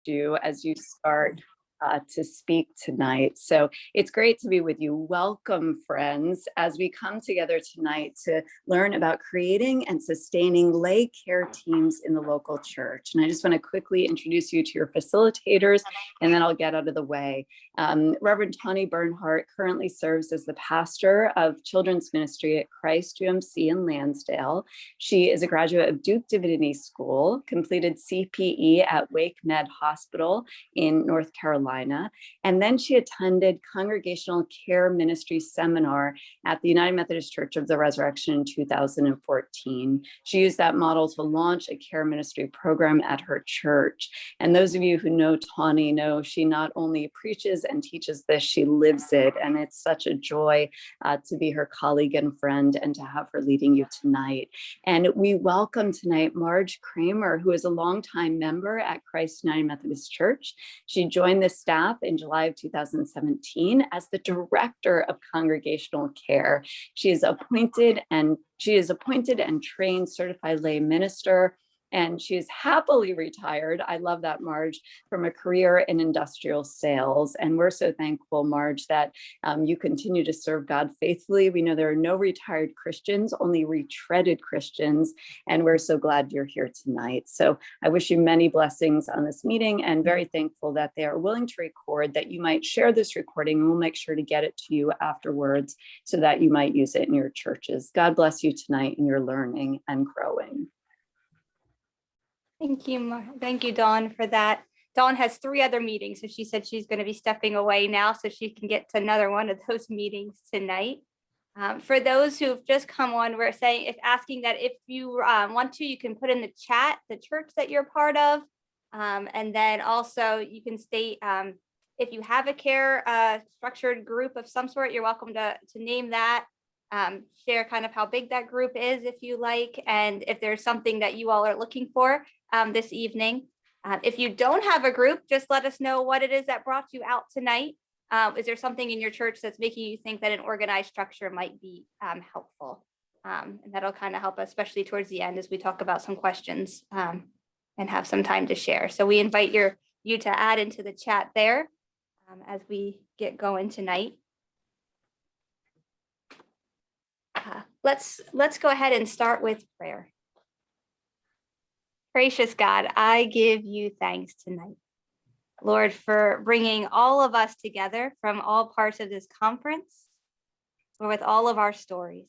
you as you start to speak tonight. So it's great to be with you. Welcome, friends, as we come together tonight to learn about creating and sustaining lay care teams in the local church. And I just want to quickly introduce you to your facilitators, and then I'll get out of the way. Reverend Tawny Bernhardt currently serves as the pastor of children's ministry at Christ UMC in Lansdale. She is a graduate of Duke Divinity School, completed CPE at Wake Med Hospital in North Carolina, and then she attended Congregational Care Ministry Seminar at the United Methodist Church of the Resurrection in 2014. She used that model to launch a care ministry program at her church. And those of you who know Tawny know she not only preaches and teaches this, she lives it. And it's such a joy to be her colleague and friend and to have her leading you tonight. And we welcome tonight Marge Kramer, who is a longtime member at Christ United Methodist Church. She joined the staff in July of 2017 as the Director of Congregational Care. She is appointed and trained certified lay minister, and she is happily retired. I love that, Marge, from a career in industrial sales. And we're so thankful, Marge, that you continue to serve God faithfully. We know there are no retired Christians, only retreaded Christians. And we're so glad you're here tonight. So I wish you many blessings on this meeting, and very thankful that they are willing to record, that you might share this recording, and we'll make sure to get it to you afterwards so that you might use it in your churches. God bless you tonight in your learning and growing. Thank you, Dawn, for that. Dawn has 3 other meetings, so she said she's going to be stepping away now so she can get to another one of those meetings tonight. For those who've just come on, we're asking that if you want to, you can put in the chat the church that you're part of, and then also you can state if you have a care structured group of some sort, you're welcome to name that. Share kind of how big that group is if you like, and if there's something that you all are looking for this evening. If you don't have a group, just let us know what it is that brought you out tonight. Is there something in your church that's making you think that an organized structure might be helpful? And that'll kind of help us, especially towards the end as we talk about some questions and have some time to share. So we invite you to add into the chat there as we get going tonight. Let's go ahead and start with prayer. Gracious God, I give you thanks tonight, Lord, for bringing all of us together from all parts of this conference, or with all of our stories.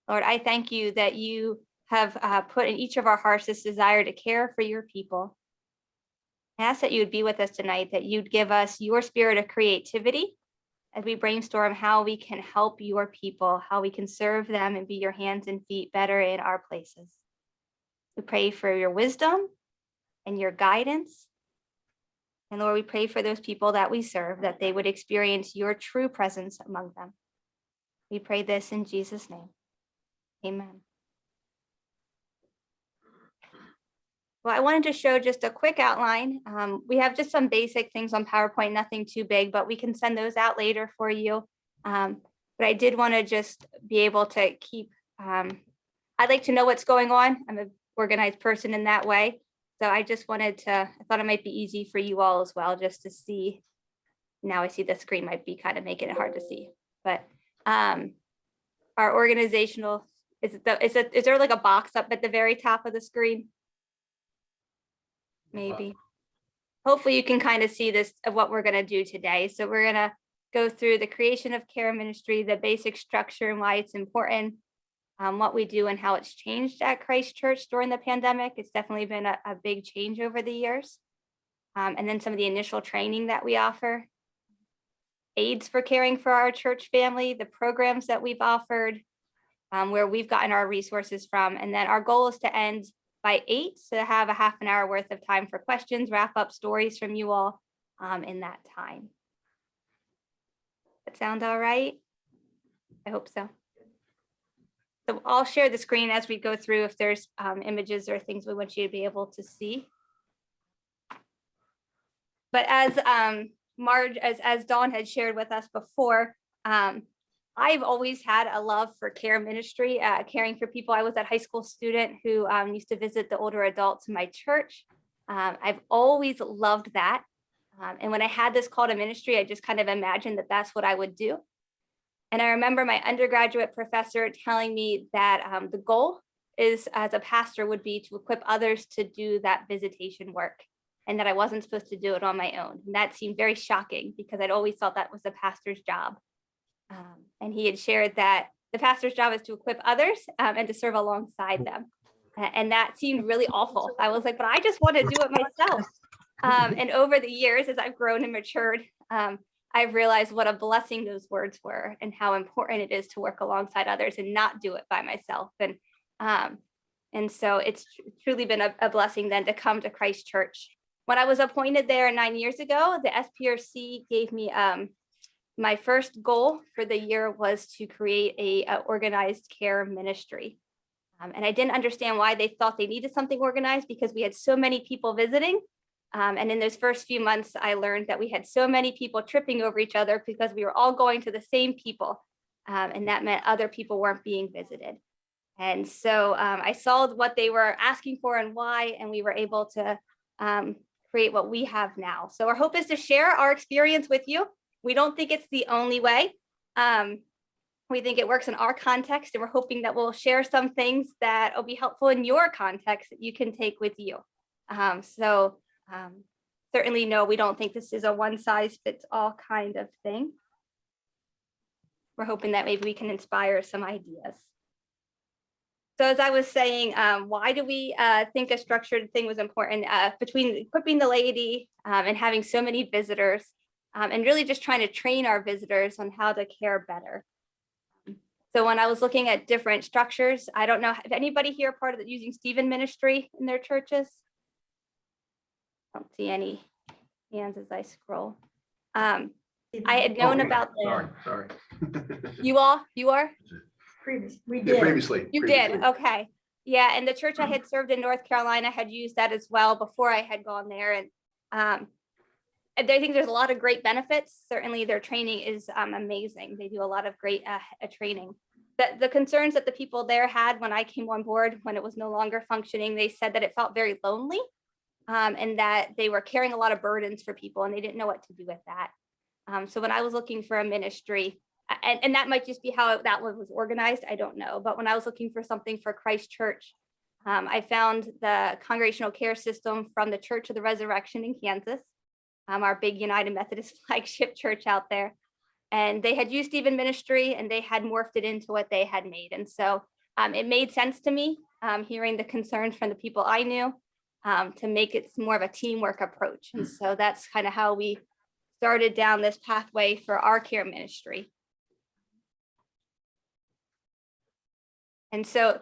Lord, I thank you that you have put in each of our hearts this desire to care for your people. I ask that you would be with us tonight, that you'd give us your spirit of creativity as we brainstorm how we can help your people, how we can serve them and be your hands and feet better in our places. We pray for your wisdom and your guidance. And Lord, we pray for those people that we serve, that they would experience your true presence among them. We pray this in Jesus' name. Amen. Well, I wanted to show just a quick outline. We have just some basic things on PowerPoint, nothing too big, but we can send those out later for you. But I did want to just be able to keep, I'd like to know what's going on. I'm an organized person in that way. So I just wanted to, I thought it might be easy for you all as well, just to see. Now I see the screen might be kind of making it hard to see, but our organizational, is there like a box up at the very top of the screen? Maybe. Hopefully you can kind of see this of what we're going to do today. So we're going to go through the creation of care ministry, the basic structure and why it's important, what we do and how it's changed at Christ Church during the pandemic. It's definitely been a big change over the years. And then some of the initial training that we offer, aids for caring for our church family, the programs that we've offered, where we've gotten our resources from. And then our goal is to end by 8 to have a half an hour worth of time for questions, wrap up stories from you all in that time. That sound all right? I hope so. So I'll share the screen as we go through if there's images or things we want you to be able to see. But as Marge, as Dawn had shared with us before, I've always had a love for care ministry, caring for people. I was a high school student who used to visit the older adults in my church. I've always loved that. And when I had this call to ministry, I just kind of imagined that that's what I would do. And I remember my undergraduate professor telling me that the goal is, as a pastor, would be to equip others to do that visitation work, and that I wasn't supposed to do it on my own. And that seemed very shocking because I'd always thought that was the pastor's job. And he had shared that the pastor's job is to equip others and to serve alongside them. And that seemed really awful. I was like, but I just want to do it myself. And over the years, as I've grown and matured, I've realized what a blessing those words were and how important it is to work alongside others and not do it by myself. And so it's truly been a blessing then to come to Christ Church. When I was appointed there 9 years ago, the SPRC gave me my first goal for the year was to create a organized care ministry. And I didn't understand why they thought they needed something organized, because we had so many people visiting. And in those first few months, I learned that we had so many people tripping over each other because we were all going to the same people. And that meant other people weren't being visited. And so I saw what they were asking for and why, and we were able to create what we have now. So our hope is to share our experience with you. We don't think it's the only way. We think it works in our context, and we're hoping that we'll share some things that will be helpful in your context that you can take with you. Certainly, no, we don't think this is a one size fits all kind of thing. We're hoping that maybe we can inspire some ideas. So as I was saying, why do we think a structured thing was important between equipping the laity and having so many visitors, and really just trying to train our visitors on how to care better. So when I was looking at different structures, I don't know if anybody here part of the Using Stephen ministry in their churches. I don't see any hands as I scroll. I had known about that. Sorry. You are? We did. Previously. You did, okay. Yeah, and the church I had served in North Carolina had used that as well before I had gone there. And I think there's a lot of great benefits. Certainly their training is amazing. They do a lot of great training. The concerns that the people there had when I came on board, when it was no longer functioning, they said that it felt very lonely and that they were carrying a lot of burdens for people and they didn't know what to do with that. So when I was looking for a ministry, and that might just be how that one was organized, I don't know. But when I was looking for something for Christ Church, I found the congregational care system from the Church of the Resurrection in Kansas, our big United Methodist flagship church out there. And they had used Stephen ministry and they had morphed it into what they had made. And so it made sense to me, hearing the concerns from the people I knew, to make it more of a teamwork approach. And so that's kind of how we started down this pathway for our care ministry. And so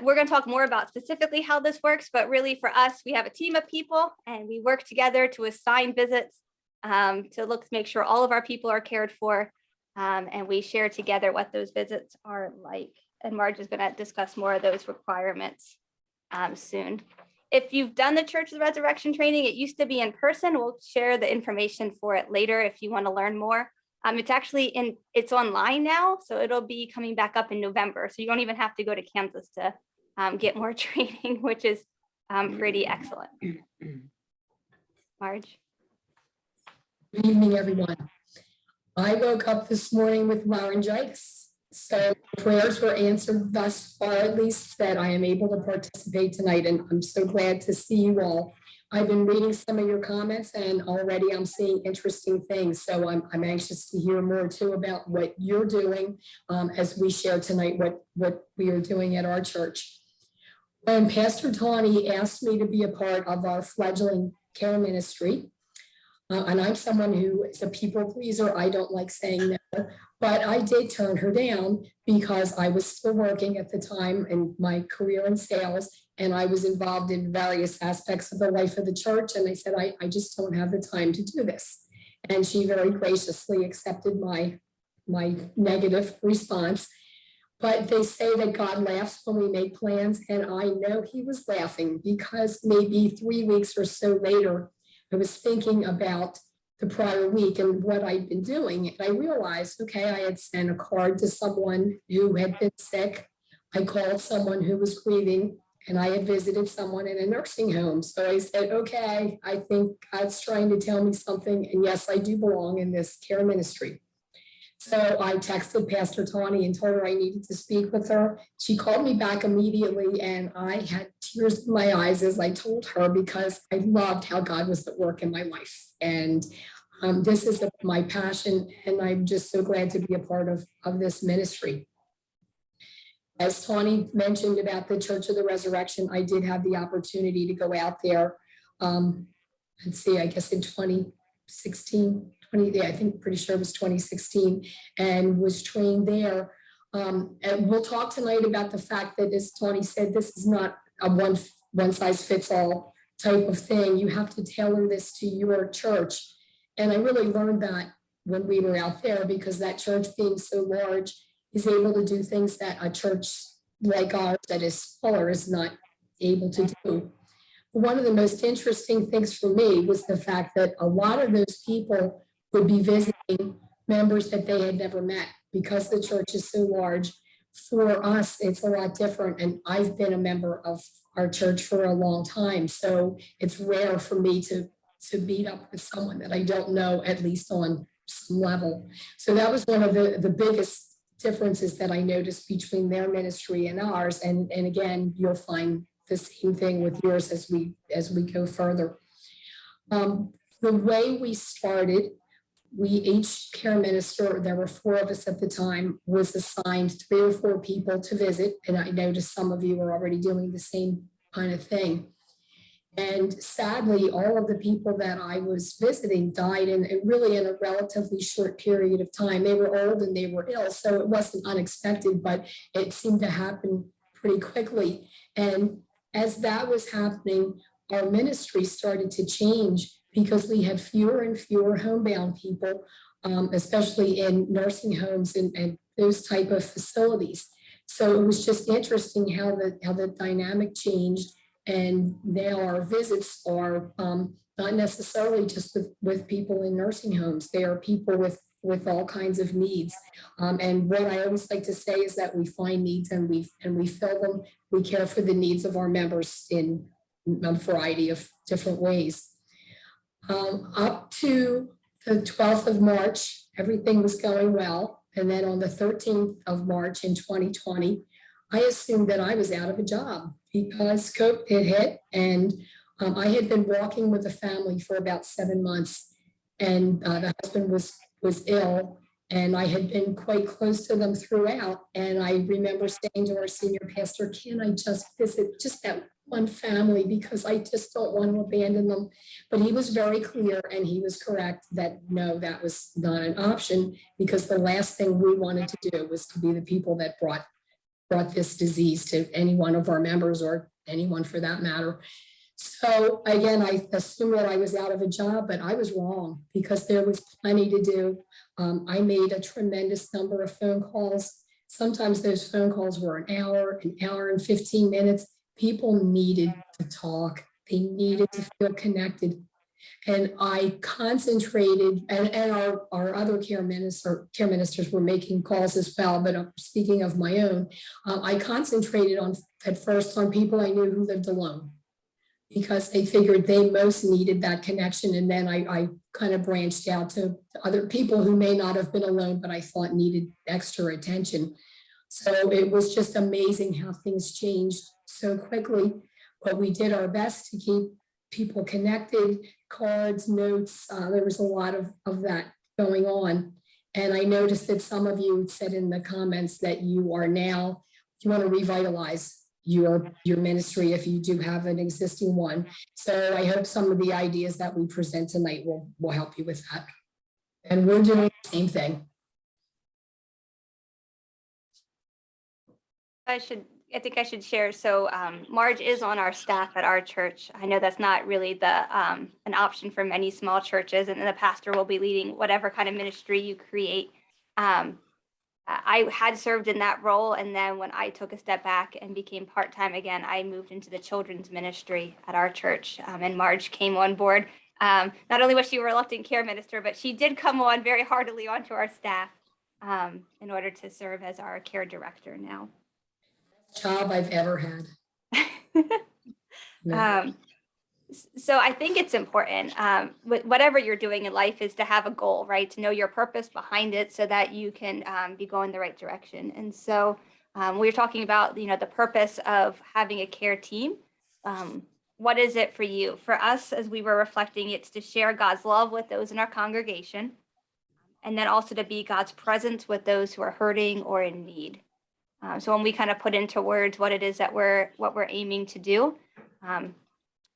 we're going to talk more about specifically how this works, but really for us, we have a team of people and we work together to assign visits to make sure all of our people are cared for, and we share together what those visits are like. And Marge is going to discuss more of those requirements soon. If you've done the Church of the Resurrection training, it used to be in person. We'll share the information for it later if you want to learn more. It's online now, so it'll be coming back up in November. So you don't even have to go to Kansas to get more training, which is pretty excellent. Marge. Good evening, everyone. I woke up this morning with laryngitis, so prayers were answered thus far, at least, that I am able to participate tonight, and I'm so glad to see you all. I've been reading some of your comments and already I'm seeing interesting things. So I'm anxious to hear more too about what you're doing as we share tonight what we are doing at our church. When Pastor Tawny asked me to be a part of our fledgling care ministry, and I'm someone who is a people pleaser, I don't like saying no, but I did turn her down because I was still working at the time in my career in sales, and I was involved in various aspects of the life of the church. And I said, I just don't have the time to do this. And she very graciously accepted my negative response. But they say that God laughs when we make plans. And I know he was laughing because maybe 3 weeks or so later, I was thinking about the prior week and what I'd been doing. And I realized, okay, I had sent a card to someone who had been sick. I called someone who was grieving and I had visited someone in a nursing home. So I said, okay, I think God's trying to tell me something. And yes, I do belong in this care ministry. So I texted Pastor Tawny and told her I needed to speak with her. She called me back immediately, and I had tears in my eyes as I told her, because I loved how God was at work in my life. And this is my passion, and I'm just so glad to be a part of this ministry. As Tawny mentioned about the Church of the Resurrection, I did have the opportunity to go out there. Let's see, I guess in 2016, I think pretty sure it was 2016, and was trained there. And we'll talk tonight about the fact that, as Tawny said, this is not a one size fits all type of thing. You have to tailor this to your church. And I really learned that when we were out there, because that church, being so large, is able to do things that a church like ours that is smaller is not able to do. One of the most interesting things for me was the fact that a lot of those people would be visiting members that they had never met, because the church is so large. For us, it's a lot different. And I've been a member of our church for a long time. So it's rare for me to meet up with someone that I don't know, at least on some level. So that was one of the biggest differences that I noticed between their ministry and ours. And again, you'll find the same thing with yours as we go further. The way we started, we each care minister, there were 4 of us at the time, was assigned 3 or 4 people to visit. And I noticed some of you were already doing the same kind of thing. And sadly, all of the people that I was visiting died in a relatively short period of time. They were old and they were ill, so it wasn't unexpected, but it seemed to happen pretty quickly. And as that was happening, our ministry started to change, because we had fewer and fewer homebound people, especially in nursing homes and those type of facilities. So it was just interesting how the dynamic changed. And now our visits are not necessarily just with people in nursing homes. They are people with all kinds of needs. And what I always like to say is that we find needs and we fill them. We care for the needs of our members in a variety of different ways. Up to the 12th of March, everything was going well. And then on the 13th of March in 2020, I assumed that I was out of a job, because COVID had hit, and I had been walking with a family for about 7 months, and the husband was ill, and I had been quite close to them throughout. And I remember saying to our senior pastor, can I just visit just that one family, because I just don't want to abandon them. But he was very clear, and he was correct that no, that was not an option, because the last thing we wanted to do was to be the people that brought this disease to any one of our members, or anyone for that matter. So again, I assumed that I was out of a job, but I was wrong, because there was plenty to do. I made a tremendous number of phone calls. Sometimes those phone calls were an hour and 15 minutes. People needed to talk. They needed to feel connected. And I concentrated, and our other care ministers were making calls as well, but speaking of my own, I concentrated at first on people I knew who lived alone, because they figured they most needed that connection. And then I kind of branched out to other people who may not have been alone, but I thought needed extra attention. So it was just amazing how things changed so quickly, but we did our best to keep people connected, cards, notes. There was a lot of that going on. And I noticed that some of you said in the comments that you want to revitalize your ministry if you do have an existing one. So I hope some of the ideas that we present tonight will help you with that. And we're doing the same thing. I think I should share. So Marge is on our staff at our church. I know that's not really an option for many small churches, and the pastor will be leading whatever kind of ministry you create. I had served in that role, and then when I took a step back and became part-time again, I moved into the children's ministry at our church, and Marge came on board. Not only was she a reluctant care minister, but she did come on very heartily onto our staff in order to serve as our care director now. Job I've ever had. Yeah. So I think it's important, whatever you're doing in life, is to have a goal, right? To know your purpose behind it so that you can be going the right direction. And so we were talking about, the purpose of having a care team. What is it for you? For us, as we were reflecting, it's to share God's love with those in our congregation, and then also to be God's presence with those who are hurting or in need. So when we kind of put into words what it is that what we're aiming to do,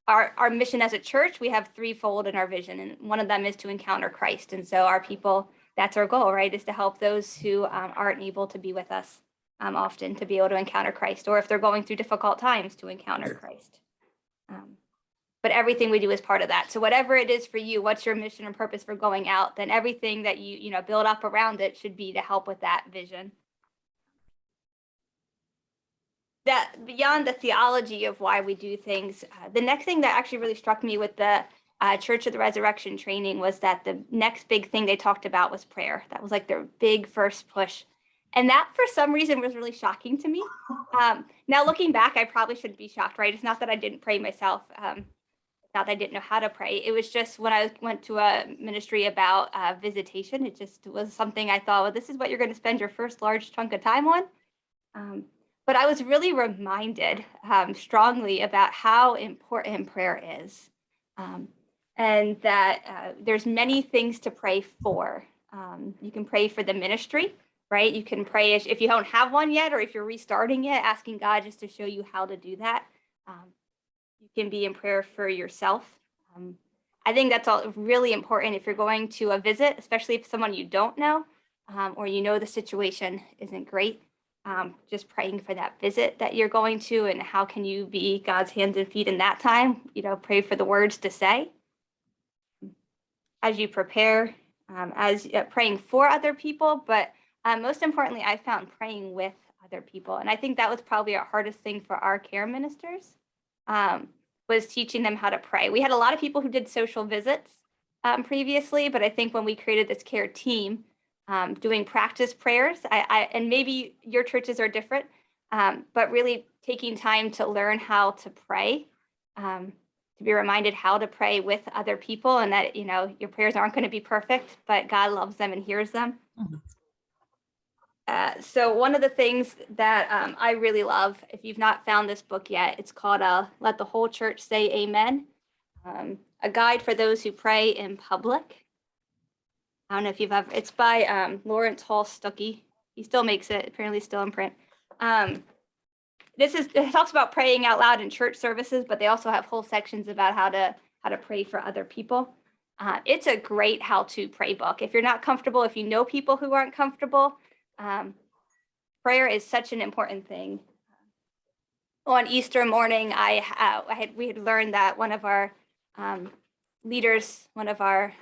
our mission as a church, we have threefold in our vision, and one of them is to encounter Christ. And so our people, that's our goal, right? Is to help those who aren't able to be with us often, to be able to encounter Christ, or if they're going through difficult times, to encounter Christ. But everything we do is part of that. So whatever it is for you, what's your mission and purpose for going out, then everything that you build up around it should be to help with that vision. That beyond the theology of why we do things, the next thing that actually really struck me with the Church of the Resurrection training was that the next big thing they talked about was prayer. That was like their big first push. And that for some reason was really shocking to me. Now looking back, I probably shouldn't be shocked, right? It's not that I didn't pray myself. Not that I didn't know how to pray. It was just when I went to a ministry about visitation, it just was something I thought, well, this is what you're going to spend your first large chunk of time on. But I was really reminded strongly about how important prayer is, and that there's many things to pray for. You can pray for the ministry, right? You can pray if you don't have one yet, or if you're restarting it, asking God just to show you how to do that. You can be in prayer for yourself. I think that's all really important if you're going to a visit, especially if someone you don't know, or the situation isn't great. Just praying for that visit that you're going to, and how can you be God's hands and feet in that time? Pray for the words to say as you prepare, as praying for other people, but most importantly, I found praying with other people. And I think that was probably our hardest thing for our care ministers, was teaching them how to pray. We had a lot of people who did social visits previously, but I think when we created this care team, doing practice prayers, and maybe your churches are different, but really taking time to learn how to pray, to be reminded how to pray with other people, and that your prayers aren't going to be perfect, but God loves them and hears them. So one of the things that I really love, if you've not found this book yet, it's called Let the Whole Church Say Amen, a guide for those who pray in public. I don't know if you've ever, it's by Lawrence Hall Stuckey. He still makes it, apparently still in print. It talks about praying out loud in church services, but they also have whole sections about how to pray for other people. It's a great how-to pray book. If you're not comfortable, if you know people who aren't comfortable, prayer is such an important thing. On Easter morning, we had learned that one of our leaders, one of our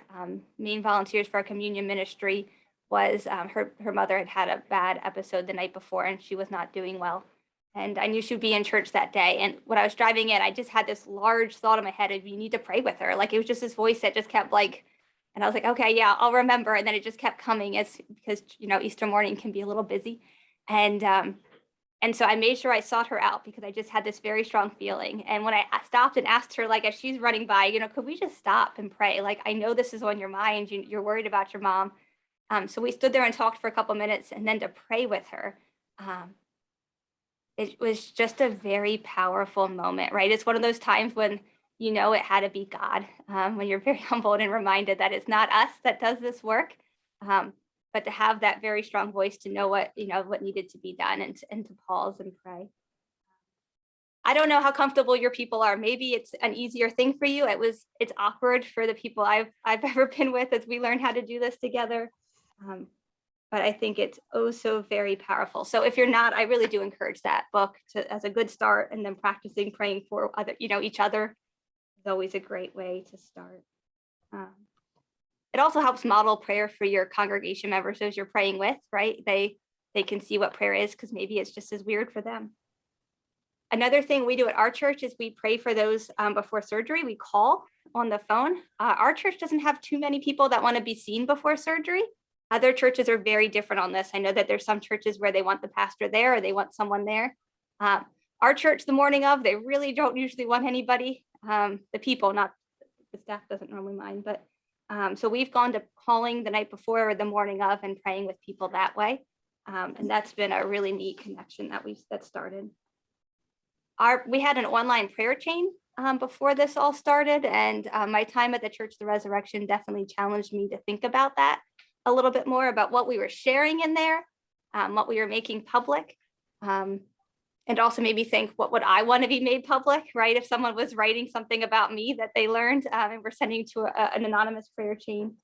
main volunteers for our communion ministry, was her mother had a bad episode the night before, and she was not doing well. And I knew she would be in church that day. And when I was driving in, I just had this large thought in my head of, you need to pray with her. Like, it was just this voice that just kept and I was like, okay, yeah, I'll remember. And then it just kept coming because Easter morning can be a little busy. And so I made sure I sought her out, because I just had this very strong feeling. And when I stopped and asked her, as she's running by, could we just stop and pray? I know this is on your mind. You're worried about your mom. So we stood there and talked for a couple minutes, and then to pray with her. It was just a very powerful moment, right? It's one of those times when it had to be God, when you're very humbled and reminded that it's not us that does this work. But to have that very strong voice to know what needed to be done, and to pause and pray. I don't know how comfortable your people are. Maybe it's an easier thing for you. It's awkward for the people I've ever been with as we learn how to do this together. But I think it's oh so very powerful. So if you're not, I really do encourage that book as a good start, and then practicing praying for each other is always a great way to start. It also helps model prayer for your congregation members as you're praying with, right? They can see what prayer is, because maybe it's just as weird for them. Another thing we do at our church is we pray for those before surgery. We call on the phone. Our church doesn't have too many people that want to be seen before surgery. Other churches are very different on this. I know that there's some churches where they want the pastor there, or they want someone there. Our church the morning of, they really don't usually want anybody, the people, not the staff doesn't normally mind, but so we've gone to calling the night before or the morning of and praying with people that way. And that's been a really neat connection that started. We had an online prayer chain before this all started, and my time at the Church of the Resurrection definitely challenged me to think about that a little bit more, about what we were sharing in there, what we were making public, and also made me think, what would I want to be made public, right? If someone was writing something about me that they learned and we're sending to an anonymous prayer chain.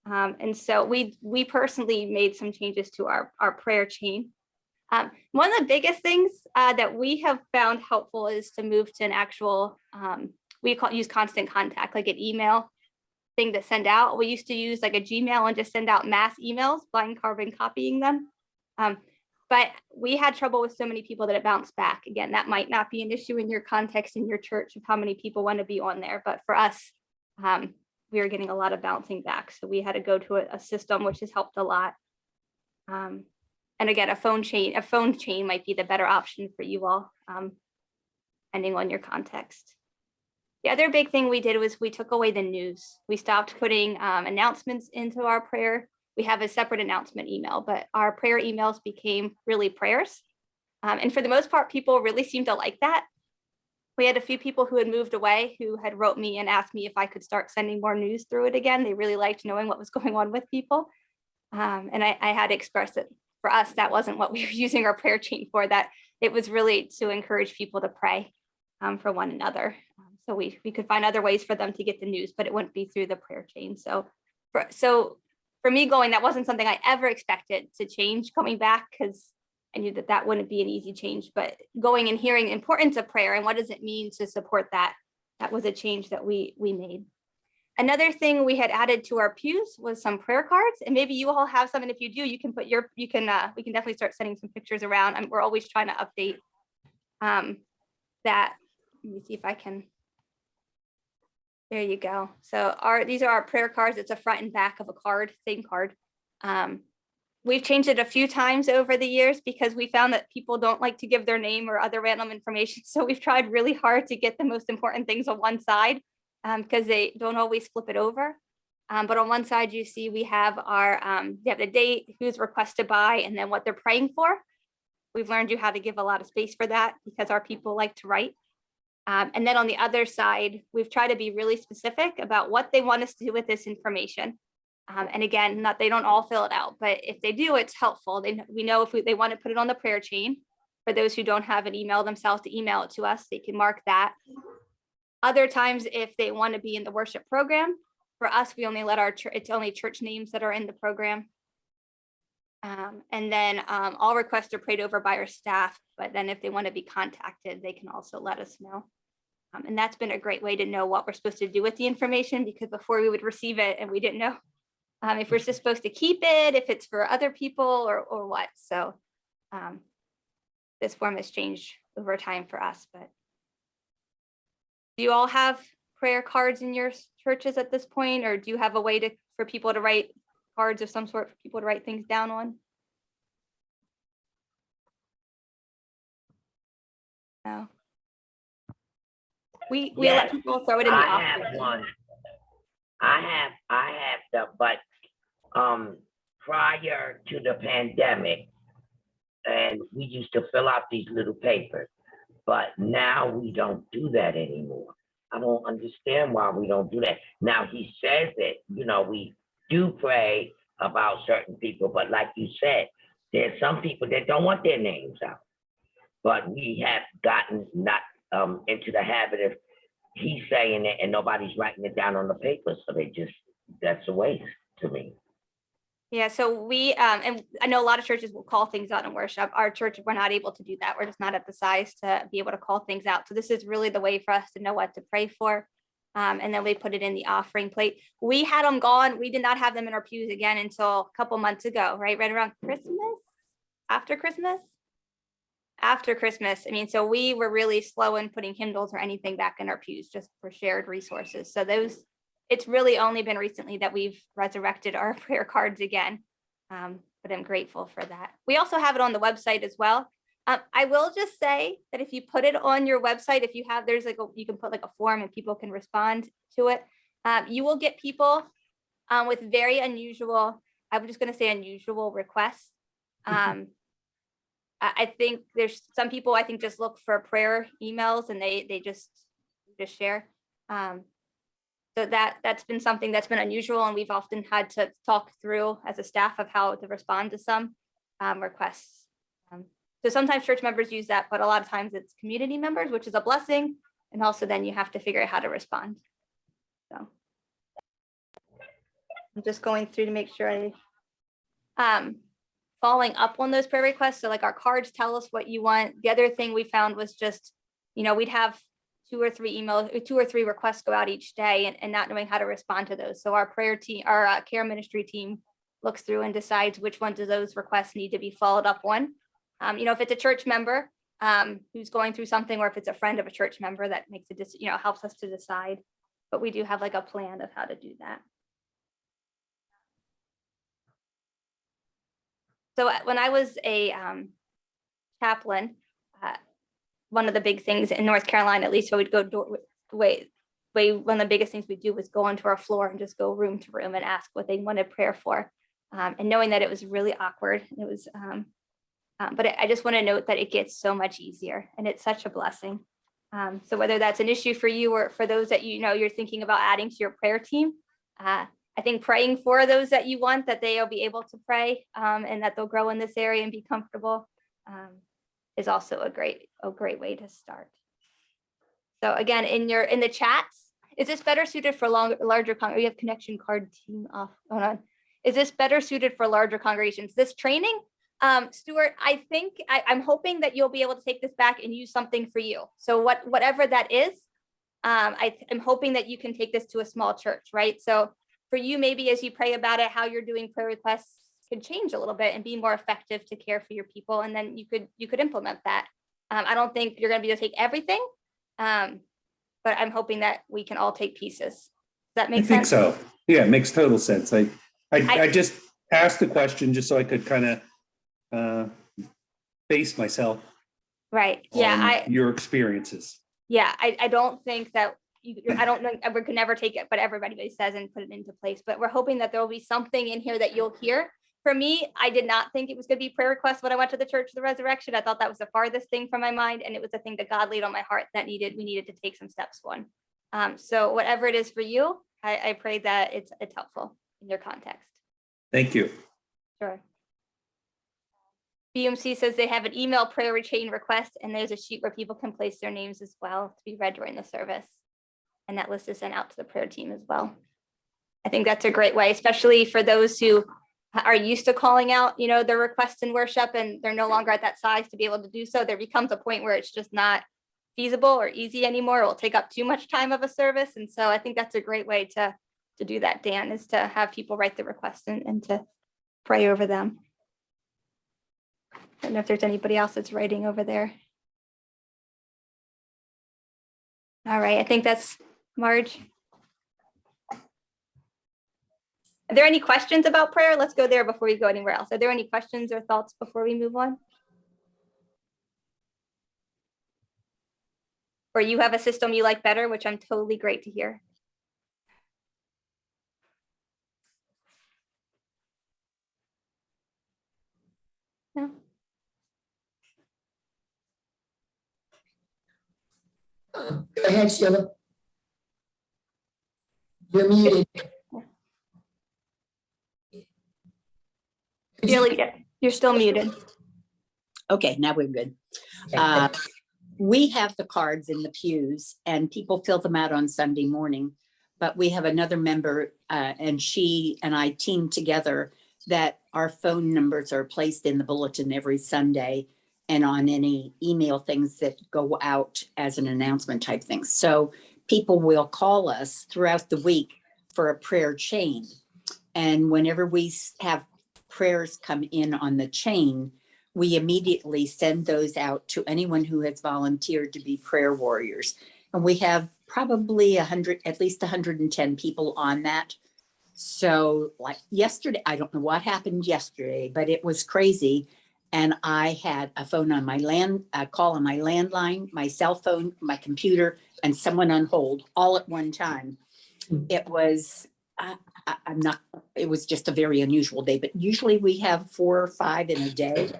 And so we personally made some changes to our prayer chain. One of the biggest things that we have found helpful is to move to an actual, use constant contact, like an email thing to send out. We used to use like a Gmail and just send out mass emails, blind carbon copying them. But we had trouble with so many people that it bounced back. Again, that might not be an issue in your context in your church of how many people want to be on there. But for us, we were getting a lot of bouncing back. So we had to go to a system, which has helped a lot. And again, a phone chain might be the better option for you all, depending on your context. The other big thing we did was we took away the news. We stopped putting announcements into our prayer. We have a separate announcement email, but our prayer emails became really prayers. And for the most part, people really seemed to like that. We had a few people who had moved away who had wrote me and asked me if I could start sending more news through it again. They really liked knowing what was going on with people. And I had expressed it for us, that wasn't what we were using our prayer chain for, that it was really to encourage people to pray for one another. So we could find other ways for them to get the news, but it wouldn't be through the prayer chain. So for me going, that wasn't something I ever expected to change coming back, because I knew that wouldn't be an easy change, but going and hearing the importance of prayer and what does it mean to support that, that was a change that we made. Another thing we had added to our pews was some prayer cards, and maybe you all have some, and if you do, you can put we can definitely start sending some pictures around. And we're always trying to update that. Let me see if I can. There you go. So these are our prayer cards. It's a front and back of a card, same card. We've changed it a few times over the years because we found that people don't like to give their name or other random information. So we've tried really hard to get the most important things on one side, because they don't always flip it over. But on one side, you see we have they have the date, who's requested by, and then what they're praying for. We've learned how to give a lot of space for that because our people like to write. And then on the other side, we've tried to be really specific about what they want us to do with this information. And again, they don't all fill it out, but if they do, it's helpful. We know if they want to put it on the prayer chain. For those who don't have an email themselves to email it to us, they can mark that. Other times, if they want to be in the worship program, for us, we only let it's only church names that are in the program. And then all requests are prayed over by our staff, but then if they want to be contacted, they can also let us know. And that's been a great way to know what we're supposed to do with the information, because before we would receive it and we didn't know if we're just supposed to keep it, if it's for other people or what. So this form has changed over time for us. But do you all have prayer cards in your churches at this point, or do you have a way for people to write cards of some sort for people to write things down on? No. We let people throw it in the I office. have one. I have the, but prior to the pandemic, and we used to fill out these little papers, but now we don't do that anymore. I don't understand why we don't do that. Now he says that, we do pray about certain people, but like you said, there's some people that don't want their names out. But we have gotten not into the habit of he's saying it and nobody's writing it down on the paper. So that's a waste to me. Yeah, so we, and I know a lot of churches will call things out in worship. Our church, we're not able to do that. We're just not at the size to be able to call things out. So this is really the way for us to know what to pray for. And then we put it in the offering plate. We had them gone. We did not have them in our pews again until a couple months ago, right around Christmas, after Christmas. I mean, so we were really slow in putting hymnals or anything back in our pews just for shared resources. So it's really only been recently that we've resurrected our prayer cards again. But I'm grateful for that. We also have it on the website as well. I will just say that if you put it on your website, if you have, there's like, you can put like a form and people can respond to it. You will get people with very unusual, I'm just going to say unusual requests. I think there's some people, I think, just look for prayer emails and they just share. So that's been something that's been unusual, and we've often had to talk through as a staff of how to respond to some requests. So sometimes church members use that, but a lot of times it's community members, which is a blessing. And also then you have to figure out how to respond. So I'm just going through to make sure following up on those prayer requests. So like our cards tell us what you want. The other thing we found was just, we'd have 2 or 3 requests go out each day and not knowing how to respond to those. So our prayer team, our care ministry team looks through and decides which ones of those requests need to be followed up on. If it's a church member who's going through something, or if it's a friend of a church member, that makes it, helps us to decide. But we do have like a plan of how to do that. So when I was a chaplain, one of the big things in North Carolina, at least, so we'd go one of the biggest things we do was go onto our floor and just go room to room and ask what they wanted prayer for. And knowing that it was really awkward, it was, but I just want to note that it gets so much easier and it's such a blessing. So whether that's an issue for you or for those that you're thinking about adding to your prayer team, I think praying for those that you want, that they'll be able to pray and that they'll grow in this area and be comfortable is also a great way to start. So again, in the chats, is this better suited for larger we have connection card team off going on. Is this better suited for larger congregations? This training, Stuart, I think I'm hoping that you'll be able to take this back and use something for you. So whatever that is, I'm hoping that you can take this to a small church, right? So for you, maybe as you pray about it, how you're doing prayer requests could change a little bit and be more effective to care for your people. And then you could implement that. I don't think you're going to be able to take everything, but I'm hoping that we can all take pieces. Does that make sense? I think so. Yeah, it makes total sense. I just asked the question just so I could kind of base myself. Right. Yeah. On your experiences. Yeah. I don't think that I don't know, we can never take it, but everybody says and put it into place. But we're hoping that there will be something in here that you'll hear. For me, I did not think it was going to be prayer requests when I went to the Church of the Resurrection. I thought that was the farthest thing from my mind. And it was the thing that God laid on my heart that we needed to take some steps on. So whatever it is for you, I pray that it's helpful in your context. Thank you. Sure. BMC says they have an email prayer chain request, and there's a sheet where people can place their names as well to be read during the service. And that list is sent out to the prayer team as well. I think that's a great way, especially for those who are used to calling out, their requests in worship, and they're no longer at that size to be able to do so. There becomes a point where it's just not feasible or easy anymore. It will take up too much time of a service. And so I think that's a great way to do that, Dan, is to have people write the requests and to pray over them. I don't know if there's anybody else that's writing over there. All right, I think that's Marge. Are there any questions about prayer? Let's go there before we go anywhere else. Are there any questions or thoughts before we move on? Or you have a system you like better, which I'm totally great to hear. No? Go ahead, Sheila. You're muted. You're still muted. Okay, now we're good. We have the cards in the pews and people fill them out on Sunday morning, but we have another member and she and I team together that our phone numbers are placed in the bulletin every Sunday and on any email things that go out as an announcement type thing. So people will call us throughout the week for a prayer chain. And whenever we have prayers come in on the chain, we immediately send those out to anyone who has volunteered to be prayer warriors. And we have probably at least 110 people on that. So like yesterday, I don't know what happened yesterday, but it was crazy. And I had a phone on a call on my landline, my cell phone, my computer, and someone on hold all at one time. It was, it was just a very unusual day, but usually we have 4 or 5 in a day.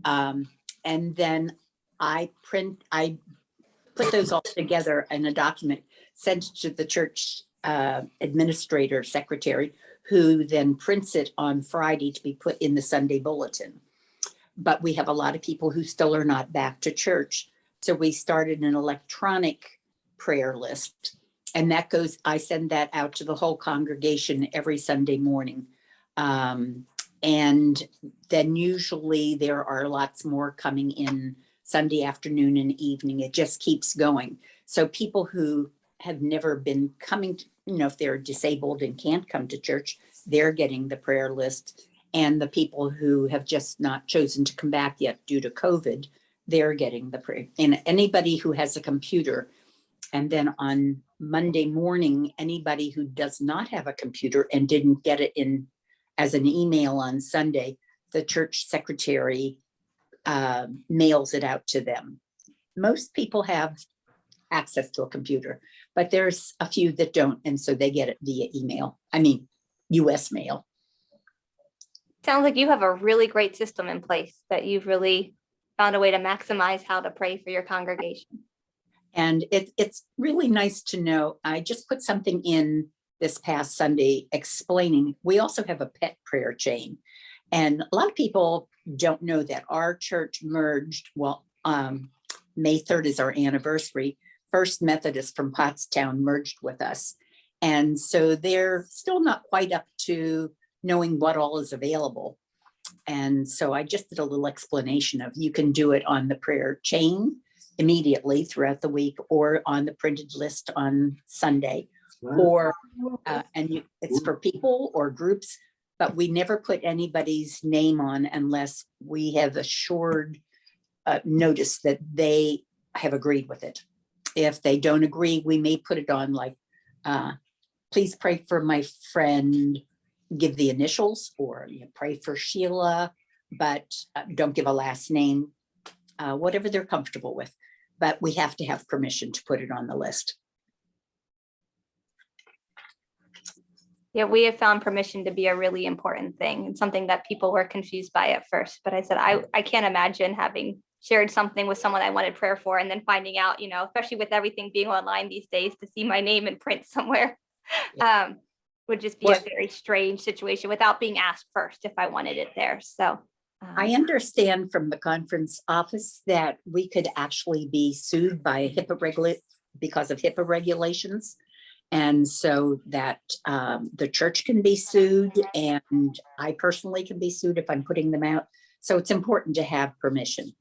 And then I put those all together in a document, sent it to the church administrator secretary, who then prints it on Friday to be put in the Sunday bulletin. But we have a lot of people who still are not back to church. So we started an electronic prayer list. And that goes, I send that out to the whole congregation every Sunday morning. And then usually there are lots more coming in Sunday afternoon and evening. It just keeps going. So people who have never been coming, if they're disabled and can't come to church, they're getting the prayer list. And the people who have just not chosen to come back yet due to COVID, they're getting the prayer. And anybody who has a computer. And then on Monday morning, anybody who does not have a computer and didn't get it in as an email on Sunday, the church secretary mails it out to them. Most people have access to a computer, but there's a few that don't. And so they get it via email. US mail. Sounds like you have a really great system in place, that you've really found a way to maximize how to pray for your congregation. And it's really nice to know. I just put something in this past Sunday explaining, we also have a pet prayer chain. And a lot of people don't know that our church merged, May 3rd is our anniversary. First Methodist from Pottstown merged with us. And so they're still not quite up to knowing what all is available. And so I just did a little explanation of, you can do it on the prayer chain immediately throughout the week, or on the printed list on Sunday, or it's for people or groups, but we never put anybody's name on unless we have assured notice that they have agreed with it. If they don't agree, we may put it on like, please pray for my friend, give the initials, or pray for Sheila, but don't give a last name, whatever they're comfortable with. But we have to have permission to put it on the list. Yeah, we have found permission to be a really important thing, and something that people were confused by at first. But I said, I can't imagine having shared something with someone I wanted prayer for, and then finding out, especially with everything being online these days, to see my name in print somewhere. Would just be a very strange situation without being asked first if I wanted it there. So I understand from the conference office that we could actually be sued by because of HIPAA regulations. And so that the church can be sued, and I personally can be sued if I'm putting them out. So it's important to have permission.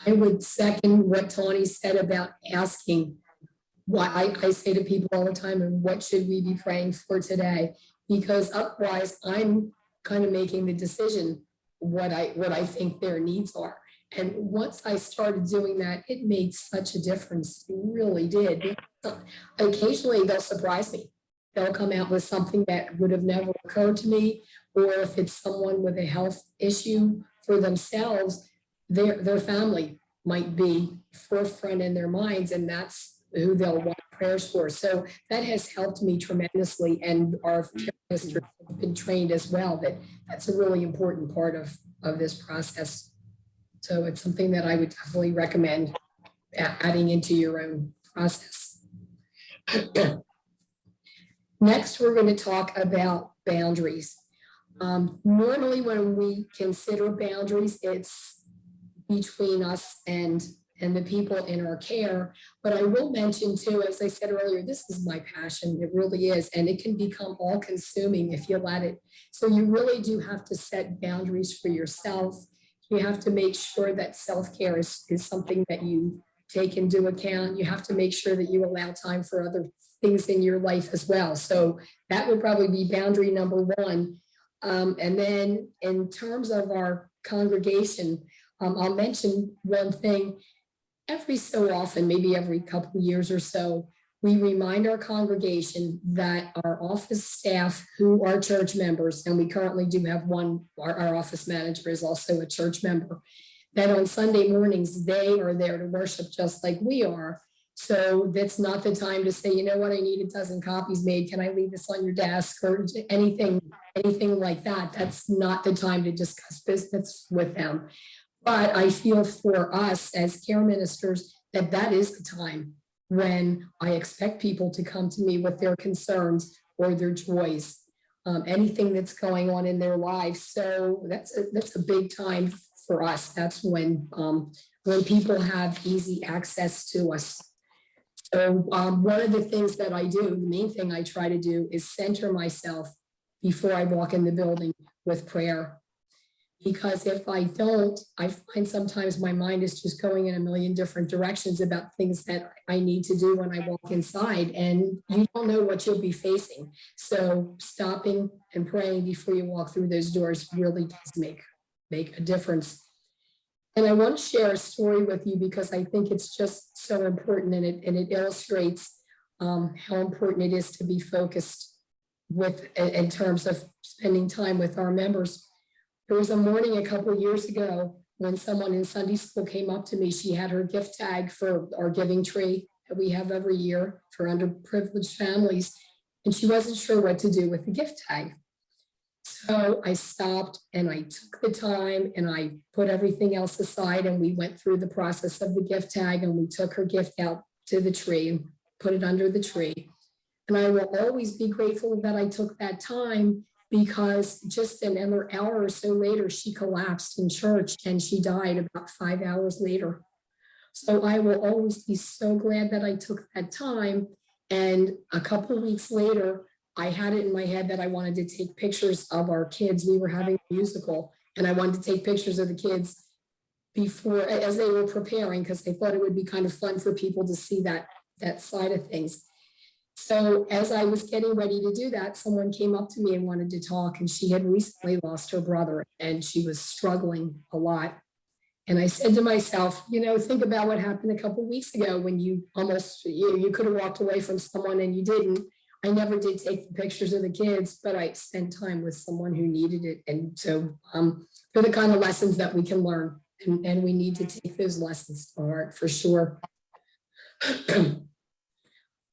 I would second what Tawny said about asking. Why I say to people all the time, and what should we be praying for today? Because otherwise I'm kind of making the decision what I think their needs are. And once I started doing that, it made such a difference. It really did. Occasionally they'll surprise me. They'll come out with something that would have never occurred to me, or if it's someone with a health issue for themselves, their family might be forefront in their minds, and that's who they'll want prayers for. So that has helped me tremendously, and our ministers have been trained as well, that that's a really important part of this process. So it's something that I would definitely recommend adding into your own process. Next, we're going to talk about boundaries. Normally when we consider boundaries, it's between us and the people in our care. But I will mention too, as I said earlier, this is my passion. It really is. And it can become all consuming if you let it. So you really do have to set boundaries for yourself. You have to make sure that self-care is something that you take into account. You have to make sure that you allow time for other things in your life as well. So that would probably be boundary number one. And then in terms of our congregation, I'll mention one thing. Every so often, maybe every couple of years or so, we remind our congregation that our office staff who are church members, and we currently do have one, our office manager is also a church member, that on Sunday mornings, they are there to worship just like we are. So that's not the time to say, you know what, I need a dozen copies made. Can I leave this on your desk or anything like that? That's not the time to discuss business with them. But I feel for us as care ministers that that is the time when I expect people to come to me with their concerns or their joys, anything that's going on in their lives. So that's a big time for us. That's when people have easy access to us. So one of the things that I do, the main thing I try to do is center myself before I walk in the building with prayer. Because if I don't, I find sometimes my mind is just going in a million different directions about things that I need to do when I walk inside, and you don't know what you'll be facing. So stopping and praying before you walk through those doors really does make a difference. And I want to share a story with you because I think it's just so important, and it illustrates how important it is to be focused in terms of spending time with our members. There was a morning a couple of years ago when someone in Sunday school came up to me. She had her gift tag for our giving tree that we have every year for underprivileged families, and she wasn't sure what to do with the gift tag. So I stopped and I took the time and I put everything else aside, and we went through the process of the gift tag, and we took her gift out to the tree and put it under the tree. And I will always be grateful that I took that time, because just another hour or so later, she collapsed in church and she died about 5 hours later. So I will always be so glad that I took that time. And a couple of weeks later, I had it in my head that I wanted to take pictures of our kids. We were having a musical, and I wanted to take pictures of the kids before, as they were preparing, because they thought it would be kind of fun for people to see that side of things. So as I was getting ready to do that, someone came up to me and wanted to talk, and she had recently lost her brother and she was struggling a lot. And I said to myself, think about what happened a couple of weeks ago when you almost, you could have walked away from someone and you didn't. I never did take the pictures of the kids, but I spent time with someone who needed it. And so they're the kind of lessons that we can learn, and we need to take those lessons to heart for sure.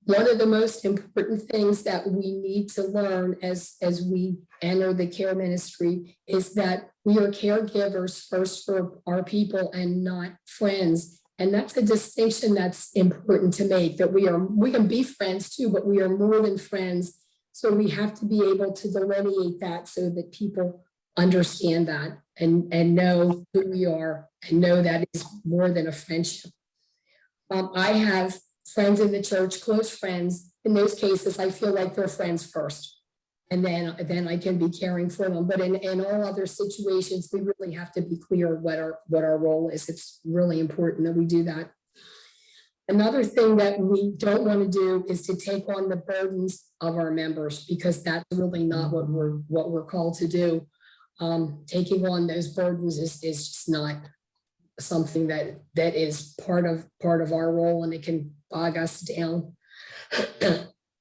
One of the most important things that we need to learn as we enter the care ministry is that we are caregivers first for our people and not friends. And that's a distinction that's important to make, that we can be friends too, but we are more than friends. So we have to be able to delineate that so that people understand that and know who we are and know that it's more than a friendship. I have friends in the church, close friends. In those cases, I feel like they're friends first, and then I can be caring for them. But in all other situations, we really have to be clear what our role is. It's really important that we do that. Another thing that we don't want to do is to take on the burdens of our members, because that's really not what we're called to do. Taking on those burdens is just not something that is part of our role, and it can bog us down.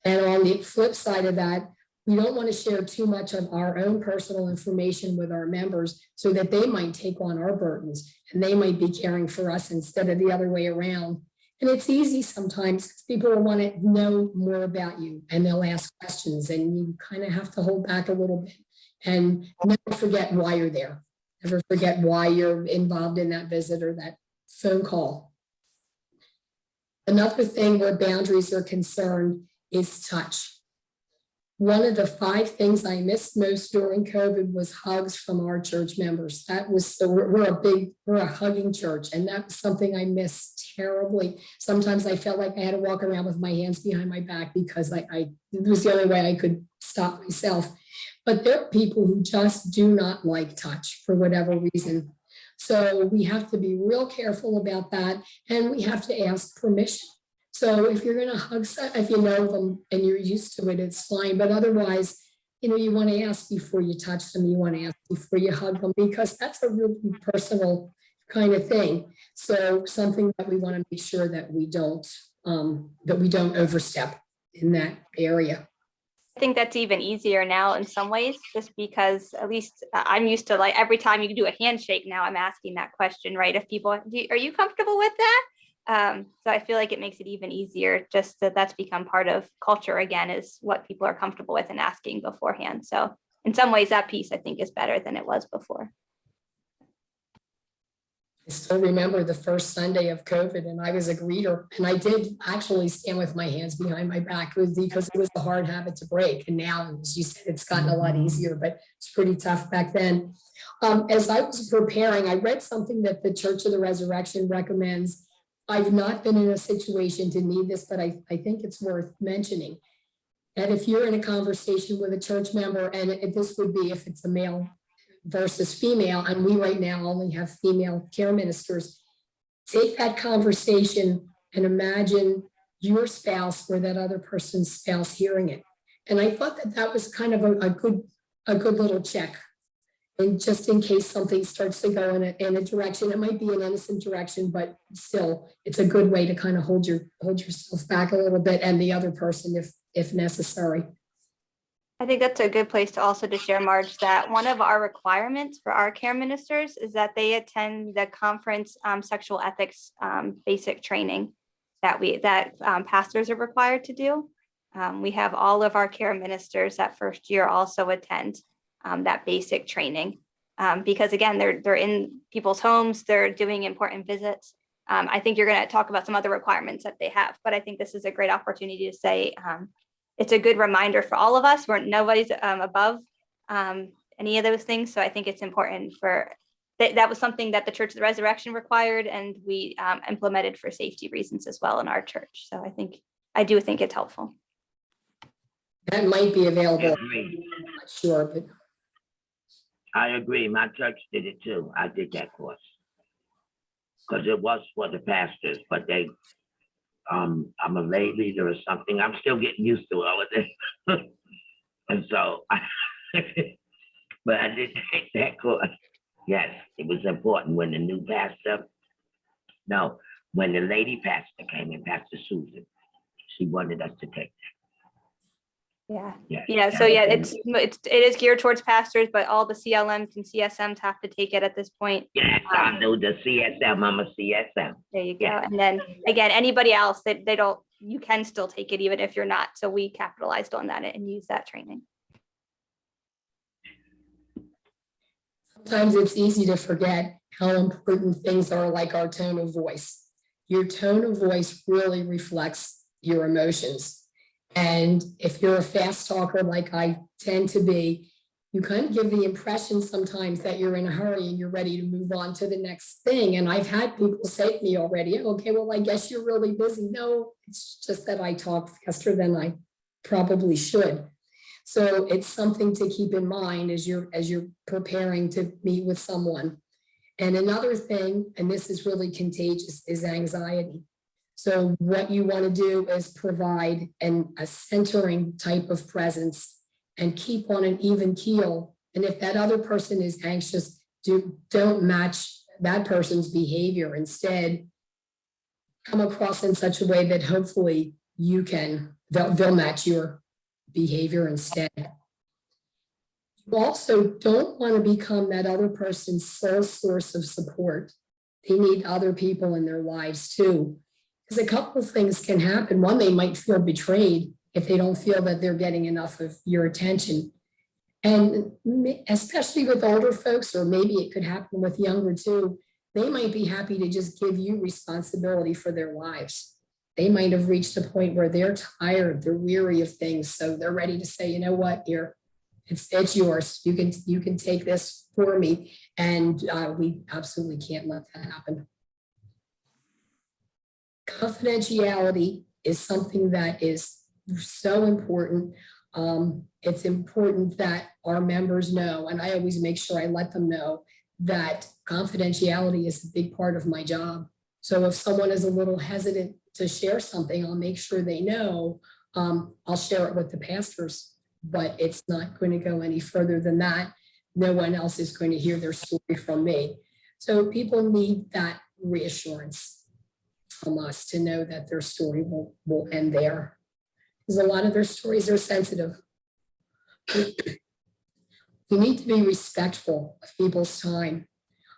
And on the flip side of that, we don't want to share too much of our own personal information with our members so that they might take on our burdens and they might be caring for us instead of the other way around. And it's easy sometimes. People will want to know more about you and they'll ask questions, and you kind of have to hold back a little bit and never forget why you're there. Never forget why you're involved in that visit or that phone call. Another thing where boundaries are concerned is touch. One of the 5 things I missed most during COVID was hugs from our church members. That was we're a hugging church, and that was something I missed terribly. Sometimes I felt like I had to walk around with my hands behind my back because it was the only way I could stop myself. But there are people who just do not like touch for whatever reason. So we have to be real careful about that, and we have to ask permission. So if you're going to hug someone, if you know them and you're used to it, it's fine. But otherwise, you want to ask before you touch them. You want to ask before you hug them, because that's a really personal kind of thing. So something that we want to make sure that we don't that we don't overstep in that area. I think that's even easier now in some ways, just because at least I'm used to, like, every time you do a handshake now, I'm asking that question, right? If people, are you comfortable with that? So I feel like it makes it even easier, just that that's become part of culture again, is what people are comfortable with and asking beforehand. So in some ways, that piece I think is better than it was before. I still remember the first Sunday of COVID, and I was a greeter, and I did actually stand with my hands behind my back. It was because it was a hard habit to break. And now, as you said, it's gotten a lot easier, but it's pretty tough back then. As I was preparing, I read something that the Church of the Resurrection recommends. I've not been in a situation to need this, but I think it's worth mentioning. That if you're in a conversation with a church member, and this would be if it's a male versus female, and we right now only have female care ministers, take that conversation and imagine your spouse or that other person's spouse hearing it. And I thought that that was kind of a good little check. And just in case something starts to go in a direction, it might be an innocent direction, but still, it's a good way to kind of hold yourself back a little bit, and the other person if necessary. I think that's a good place to also to share, Marge, that one of our requirements for our care ministers is that they attend the conference sexual ethics basic training that pastors are required to do. We have all of our care ministers that first year also attend that basic training because again, they're in people's homes, they're doing important visits. I think you're going to talk about some other requirements that they have, but I think this is a great opportunity to say, it's a good reminder for all of us where nobody's above any of those things. So I think it's important for that was something that the Church of the Resurrection required, and we implemented for safety reasons as well in our church. So I do think it's helpful. That might be available. Agreed. I'm not sure, but I agree. My church did it too. I did that course. Because it was for the pastors, but they, I'm a lay leader or something. I'm still getting used to all of this. And so, but I did take that course. Yes, it was important when the new pastor, when the lady pastor came in, Pastor Susan, she wanted us to take Yeah. that. Yeah. So yeah, it is geared towards pastors, but all the CLMs and CSMs have to take it at this point. Yes, I know the CSM. I'm a CSM. There you go. Yeah. And then again, anybody else that you can still take it even if you're not. So we capitalized on that and use that training. sometimes it's easy to forget how important things are, like our tone of voice. Your tone of voice really reflects your emotions. And if you're a fast talker like I tend to be, you kind of give the impression sometimes that you're in a hurry and you're ready to move on to the next thing. And I've had people say to me already, okay, well, I guess you're really busy. No, it's just that I talk faster than I probably should. So it's something to keep in mind as you're preparing to meet with someone. And another thing, and this is really contagious, is anxiety. So what you want to do is provide a centering type of presence and keep on an even keel. And if that other person is anxious, don't match that person's behavior. Instead, come across in such a way that hopefully they'll match your behavior instead. You also don't want to become that other person's sole source of support. They need other people in their lives too. Because a couple of things can happen. One, they might feel betrayed if they don't feel that they're getting enough of your attention. And especially with older folks, or maybe it could happen with younger too, they might be happy to just give you responsibility for their lives. They might have reached a point where they're tired, they're weary of things. So they're ready to say, you know what, here, it's yours. You can take this for me. And we absolutely can't let that happen. Confidentiality is something that is so important. It's important that our members know, and I always make sure I let them know that confidentiality is a big part of my job. So if someone is a little hesitant to share something, I'll make sure they know. I'll share it with the pastors, but it's not going to go any further than that. No one else is going to hear their story from me. So people need that reassurance. from us to know that their story will end there. Because a lot of their stories are sensitive. We need to be respectful of people's time.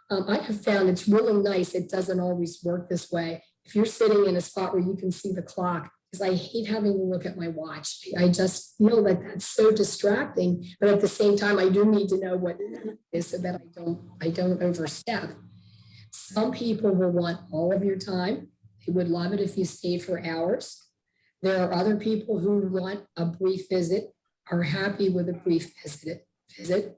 I have found it's really nice. It doesn't always work this way. If you're sitting in a spot where you can see the clock, because I hate having to look at my watch. I just feel like that's so distracting. But at the same time, I do need to know what it is so that I don't overstep. Some people will want all of your time. They would love it if you stayed for hours. There are other people who want a brief visit, are happy with a brief visit.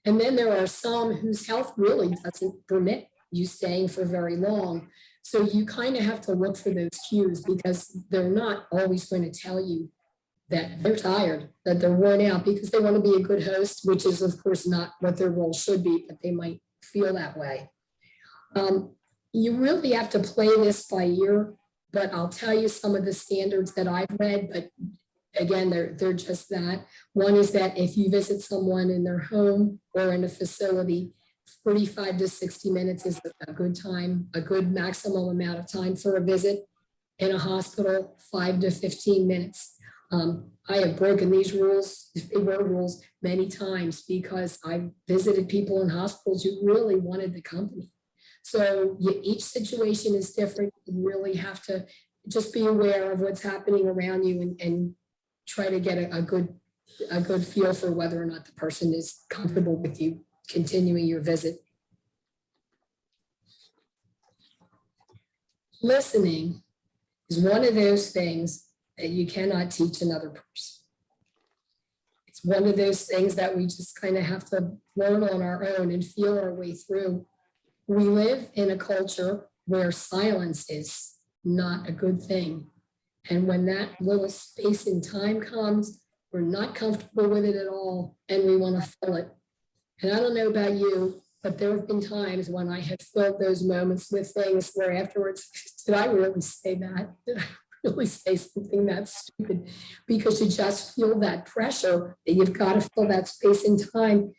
And then there are some whose health really doesn't permit you staying for very long. So you kind of have to look for those cues because they're not always going to tell you that they're tired, that they're worn out because they want to be a good host, which is of course not what their role should be, but they might feel that way. You really have to play this by ear, but I'll tell you some of the standards that I've read, but again, they're just that. One is that if you visit someone in their home or in a facility, 45 to 60 minutes is a good time, a good maximum amount of time for a visit. In a hospital, 5 to 15 minutes. I have broken these rules, if they were rules, many times because I've visited people in hospitals who really wanted the company. So each situation is different. You really have to just be aware of what's happening around you and try to get a good feel for whether or not the person is comfortable with you continuing your visit. Listening is one of those things that you cannot teach another person. It's one of those things that we just kind of have to learn on our own and feel our way through. We live in a culture where silence is not a good thing. And when that little space in time comes, we're not comfortable with it at all, and we want to fill it. And I don't know about you, but there have been times when I have filled those moments with things where afterwards, did I really say that? Did I really say something that stupid? Because you just feel that pressure that you've got to fill that space in time.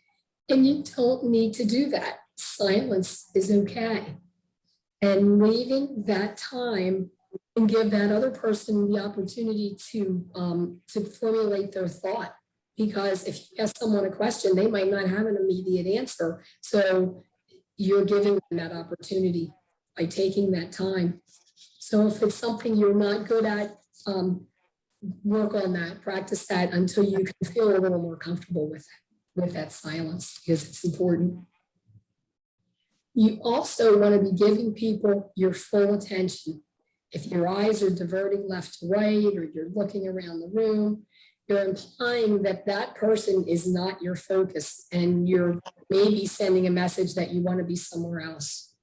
And you don't need to do that. Silence is okay. And leaving that time and give that other person the opportunity to formulate their thought. Because if you ask someone a question, they might not have an immediate answer. So you're giving them that opportunity by taking that time. So if it's something you're not good at, work on that, practice that until you can feel a little more comfortable with that silence, because it's important. You also want to be giving people your full attention. If your eyes are diverting left to right, or you're looking around the room, you're implying that that person is not your focus, and you're maybe sending a message that you want to be somewhere else.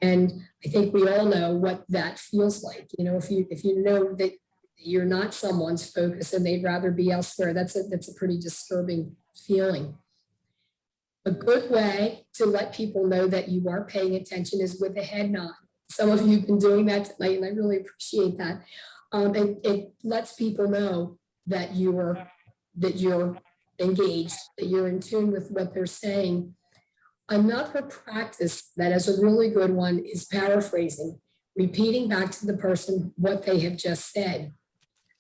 And I think we all know what that feels like. You know, if you know that you're not someone's focus and they'd rather be elsewhere, that's a pretty disturbing feeling. A good way to let people know that you are paying attention is with a head nod. Some of you have been doing that tonight, and I really appreciate that. And it lets people know that you're engaged, that you're in tune with what they're saying. Another practice that is a really good one is paraphrasing, repeating back to the person what they have just said.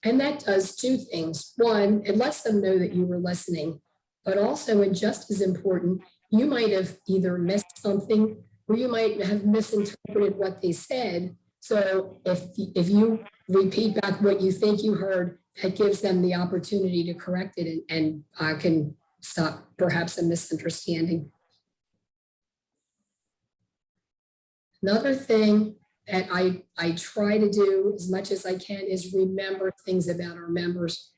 And that does two things. One, it lets them know that you were listening, but also, and just as important, you might have either missed something or you might have misinterpreted what they said. So if you repeat back what you think you heard, that gives them the opportunity to correct it and can stop perhaps a misunderstanding. Another thing that I try to do as much as I can is remember things about our members.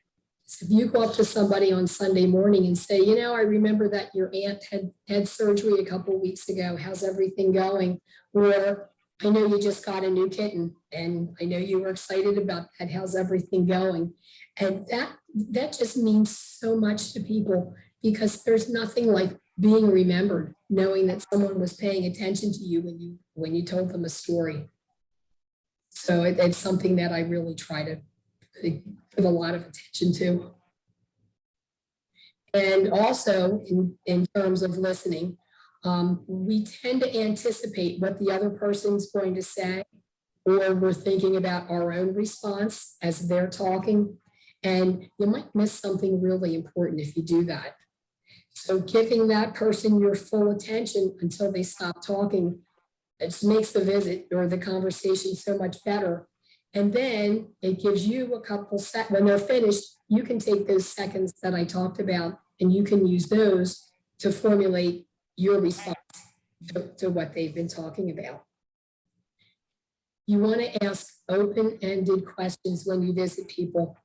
So if you go up to somebody on Sunday morning and say, you know, I remember that your aunt had surgery a couple of weeks ago. How's everything going? Or I know you just got a new kitten and I know you were excited about that. How's everything going? And that just means so much to people, because there's nothing like being remembered, knowing that someone was paying attention to you when you told them a story. So it's something that I really try to give a lot of attention to. And also in terms of listening, we tend to anticipate what the other person's going to say. or we're thinking about our own response as they're talking. And you might miss something really important if you do that. So giving that person your full attention until they stop talking, it just makes the visit or the conversation so much better. And then it gives you a couple seconds, when they're finished, you can take those seconds that I talked about and you can use those to formulate your response to what they've been talking about. You want to ask open-ended questions when you visit people.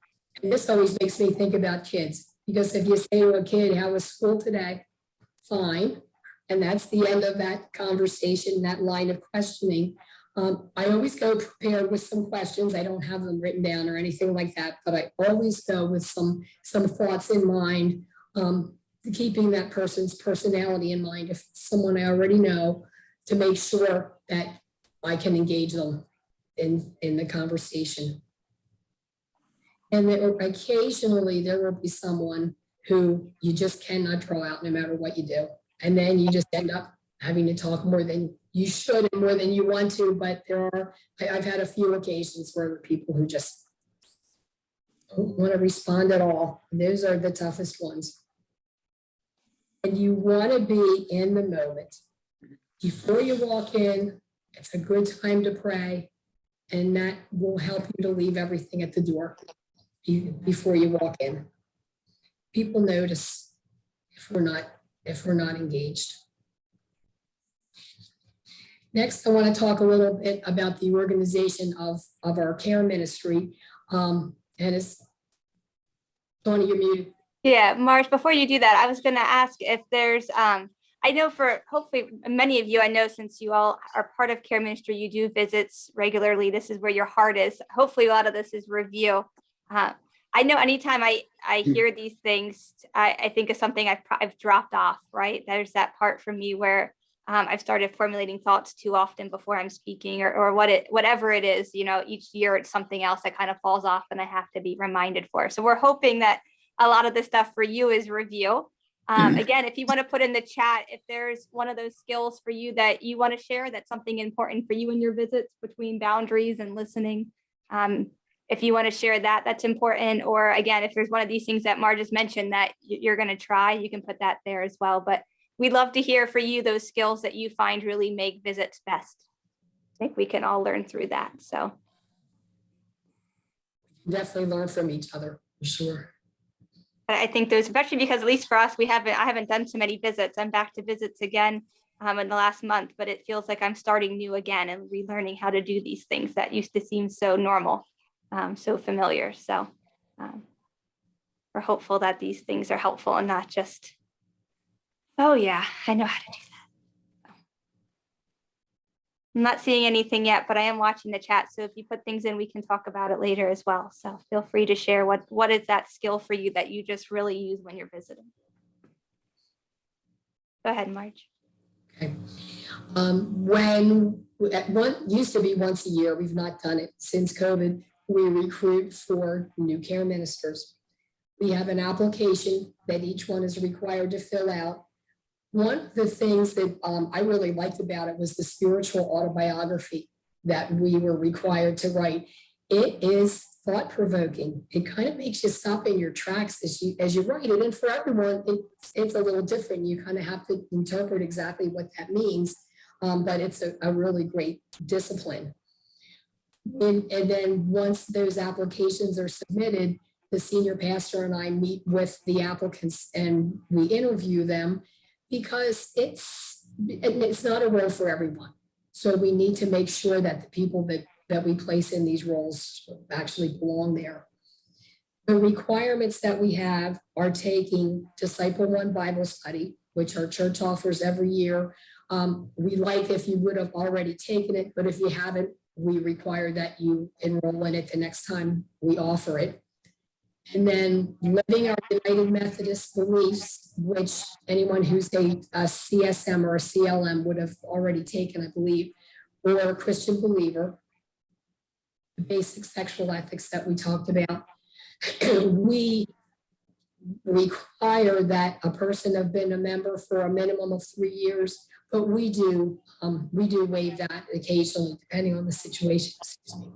And this always makes me think about kids, because if you say to a kid, how was school today? Fine. And that's the end of that conversation, that line of questioning. I always go prepared with some questions. I don't have them written down or anything like that, but I always go with some thoughts in mind, keeping that person's personality in mind. If it's someone I already know, to make sure that I can engage them in the conversation. And then occasionally there will be someone who you just cannot draw out no matter what you do. And then you just end up having to talk more than you should and more than you want to. But I've had a few occasions where there are people who just don't want to respond at all. And those are the toughest ones. And you want to be in the moment. Before you walk in, it's a good time to pray. And that will help you to leave everything at the door before you walk in. People notice if we're not engaged. Next, I want to talk a little bit about the organization of our care ministry. And it's, Tony, you're muted. Yeah, Marge, before you do that, I was going to ask if there's, I know for hopefully many of you, I know since you all are part of care ministry, you do visits regularly. This is where your heart is. Hopefully a lot of this is review. I know anytime I hear these things, I think of something I've dropped off, right? There's that part for me where I've started formulating thoughts too often before I'm speaking or whatever it is, you know, each year it's something else that kind of falls off and I have to be reminded for. So we're hoping that a lot of the stuff for you is review. Again, if you want to put in the chat, if there's one of those skills for you that you want to share, that's something important for you in your visits between boundaries and listening. If you want to share that, that's important. Or again, if there's one of these things that Marge just mentioned that you're going to try, you can put that there as well. But we'd love to hear for you those skills that you find really make visits best. I think we can all learn through that. So Definitely learn from each other, for sure. I think those, especially because at least for us, I haven't done so many visits. I'm back to visits again in the last month, but it feels like I'm starting new again and relearning how to do these things that used to seem so normal, so familiar. So we're hopeful that these things are helpful and not just, oh yeah, I know how to do that. I'm not seeing anything yet, but I am watching the chat. So if you put things in, we can talk about it later as well. So feel free to share what is that skill for you that you just really use when you're visiting. Go ahead, Marge. Okay. When used to be once a year, we've not done it since COVID, we recruit for new care ministers. We have an application that each one is required to fill out. One of the things that I really liked about it was the spiritual autobiography that we were required to write. It is thought-provoking. It kind of makes you stop in your tracks as you write it. And for everyone, it's a little different. You kind of have to interpret exactly what that means. But it's a really great discipline. And then once those applications are submitted, the senior pastor and I meet with the applicants and we interview them, because it's not a role for everyone. So we need to make sure that the people that we place in these roles actually belong there. The requirements that we have are taking Disciple One Bible Study, which our church offers every year. We like if you would have already taken it, but if you haven't, we require that you enroll in it the next time we offer it. And then living our United Methodist beliefs, which anyone who's a CSM or a CLM would have already taken, I believe, or a Christian believer. The basic sexual ethics that we talked about. We require that a person have been a member for a minimum of 3 years, but we do waive that occasionally, depending on the situation. Excuse me.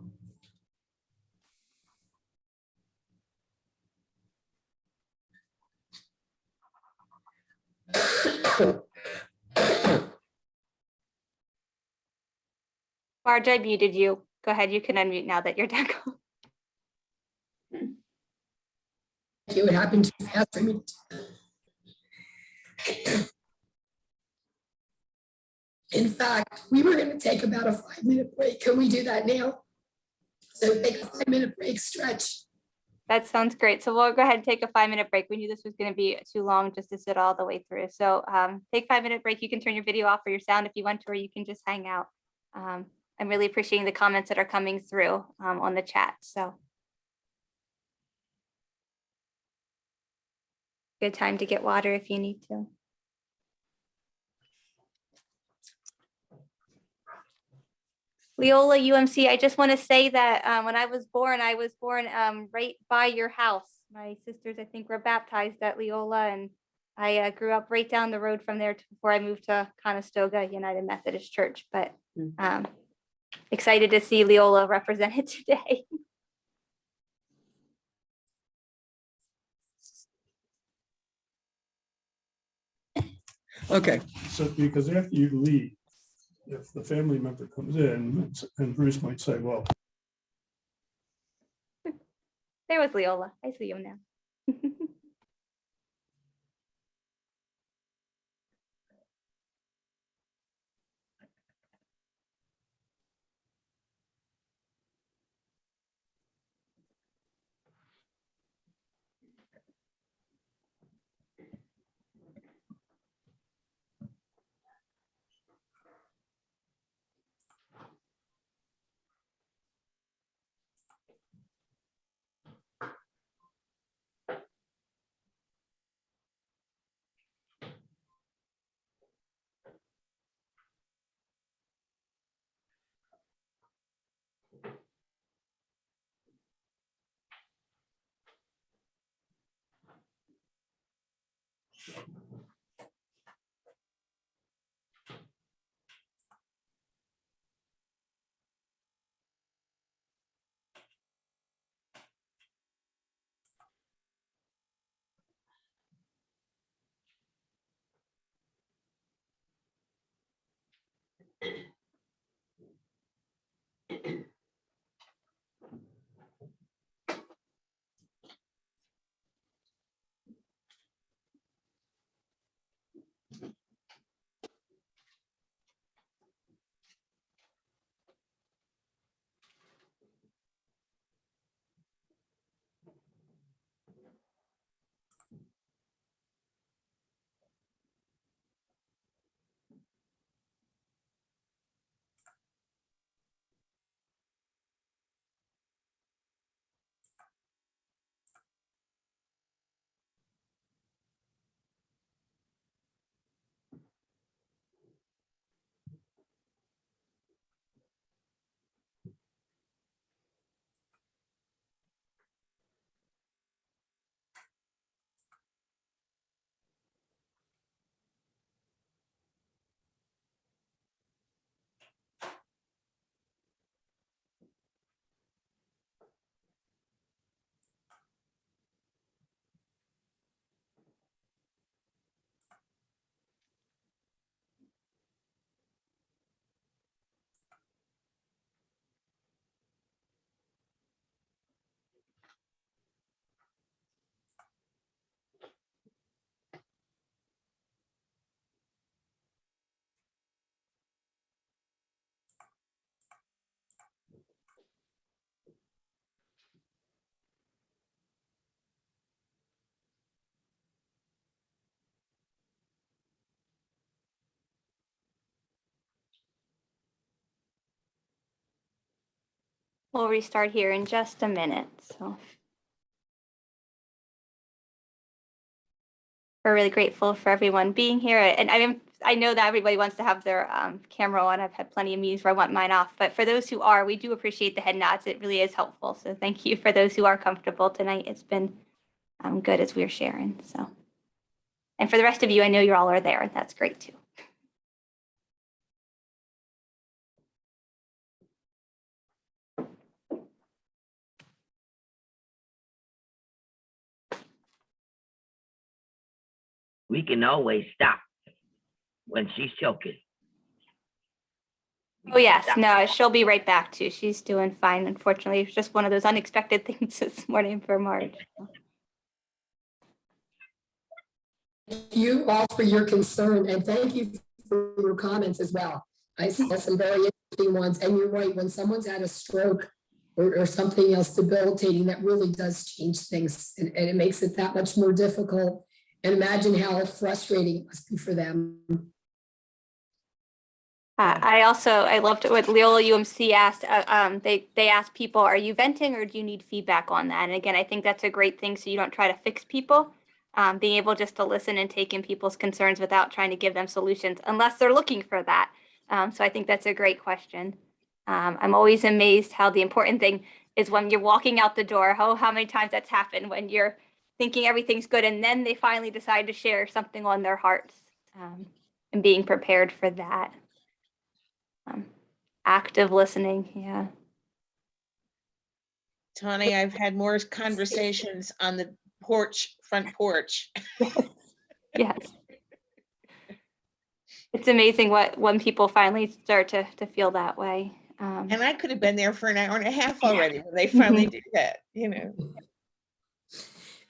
Marge, I muted you. Go ahead, you can unmute now that you're done. It would happen too fast for me. In fact, we were going to take about a 5-minute break. Can we do that now? So take a 5-minute break, stretch. That sounds great. So we'll go ahead and take a 5-minute break. We knew this was going to be too long just to sit all the way through. So take a 5-minute break. You can turn your video off or your sound if you want to, or you can just hang out. I'm really appreciating the comments that are coming through on the chat. So good time to get water if you need to. Leola UMC, I just want to say that when I was born right by your house. My sisters, I think, were baptized at Leola, and I grew up right down the road from there before I moved to Conestoga United Methodist Church. But excited to see Leola represented today. Okay, So because after you leave, if the family member comes in and Bruce might say, well, There was Leola. I see him now. We'll restart here in just a minute. So we're really grateful for everyone being here. And I know that everybody wants to have their camera on. I've had plenty of meetings where I want mine off. But for those who are, we do appreciate the head nods. It really is helpful. So thank you for those who are comfortable tonight. It's been good as we're sharing. So, and for the rest of you, I know you all are there. That's great too. We can always stop when she's choking. Oh yes, no, she'll be right back too. She's doing fine. Unfortunately, it's just one of those unexpected things this morning for Marge. Thank you all for your concern, and thank you for your comments as well. I saw some very interesting ones, and you're right, when someone's had a stroke or something else debilitating, that really does change things, and it makes it that much more difficult. And imagine how frustrating it must be for them. I loved what Loyola UMC asked. They asked people, are you venting or do you need feedback on that? And again, I think that's a great thing. So you don't try to fix people, being able just to listen and take in people's concerns without trying to give them solutions unless they're looking for that. So I think that's a great question. I'm always amazed how the important thing is when you're walking out the door, how many times that's happened when you're thinking everything's good and then they finally decide to share something on their hearts, and being prepared for that. Active listening, yeah. Tony, I've had more conversations on the front porch. Yes. It's amazing when people finally start to feel that way. And I could have been there for an hour and a half already when they finally did that, you know.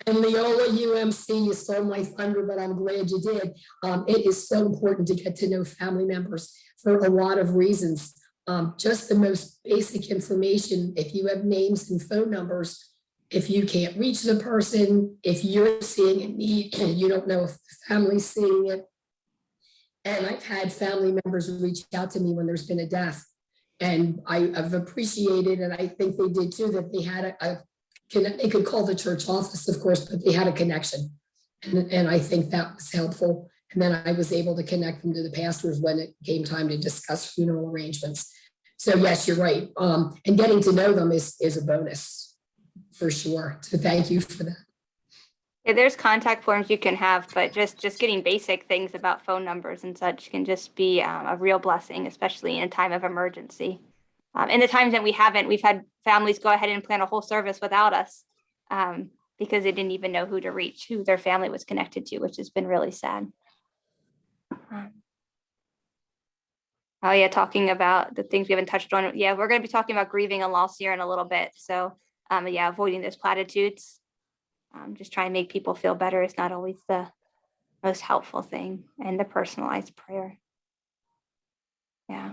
And Loyola UMC, you stole my thunder, but I'm glad you did. It is so important to get to know family members for a lot of reasons. Just the most basic information, if you have names and phone numbers, if you can't reach the person, if you're seeing a need and you don't know if the family's seeing it. And I've had family members reach out to me when there's been a death. And I've appreciated, and I think they did too, that they had they could call the church office, of course, but they had a connection. And I think that was helpful. And then I was able to connect them to the pastors when it came time to discuss funeral arrangements. So yes, you're right. And getting to know them is a bonus for sure. So thank you for that. Yeah, there's contact forms you can have, but just getting basic things about phone numbers and such can just be a real blessing, especially in a time of emergency. In the times that we've had families go ahead and plan a whole service without us because they didn't even know who to reach, who their family was connected to, which has been really sad. Oh yeah, talking about the things we haven't touched on. Yeah, we're going to be talking about grieving and loss here in a little bit. So yeah, avoiding those platitudes. Just trying to make people feel better is not always the most helpful thing, and the personalized prayer. Yeah.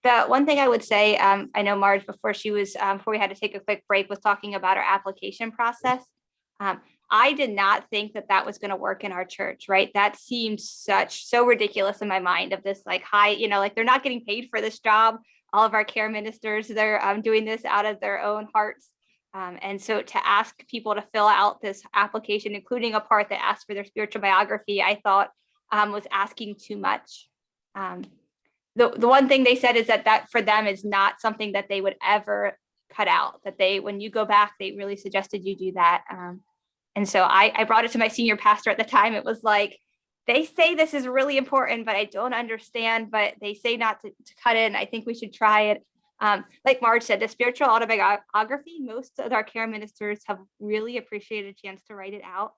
The one thing I would say, I know Marge, before we had to take a quick break, was talking about our application process. I did not think that was going to work in our church, right? That seemed so ridiculous in my mind, of this like high, like they're not getting paid for this job. All of our care ministers, they're doing this out of their own hearts. And so to ask people to fill out this application, including a part that asks for their spiritual biography, I thought was asking too much. The one thing they said is that for them is not something that they would ever cut out, that when you go back, they really suggested you do that. And so I brought it to my senior pastor at the time. It was like, they say this is really important, but I don't understand, but they say not to cut it. And I think we should try it. Like Marge said, the spiritual autobiography, most of our care ministers have really appreciated a chance to write it out.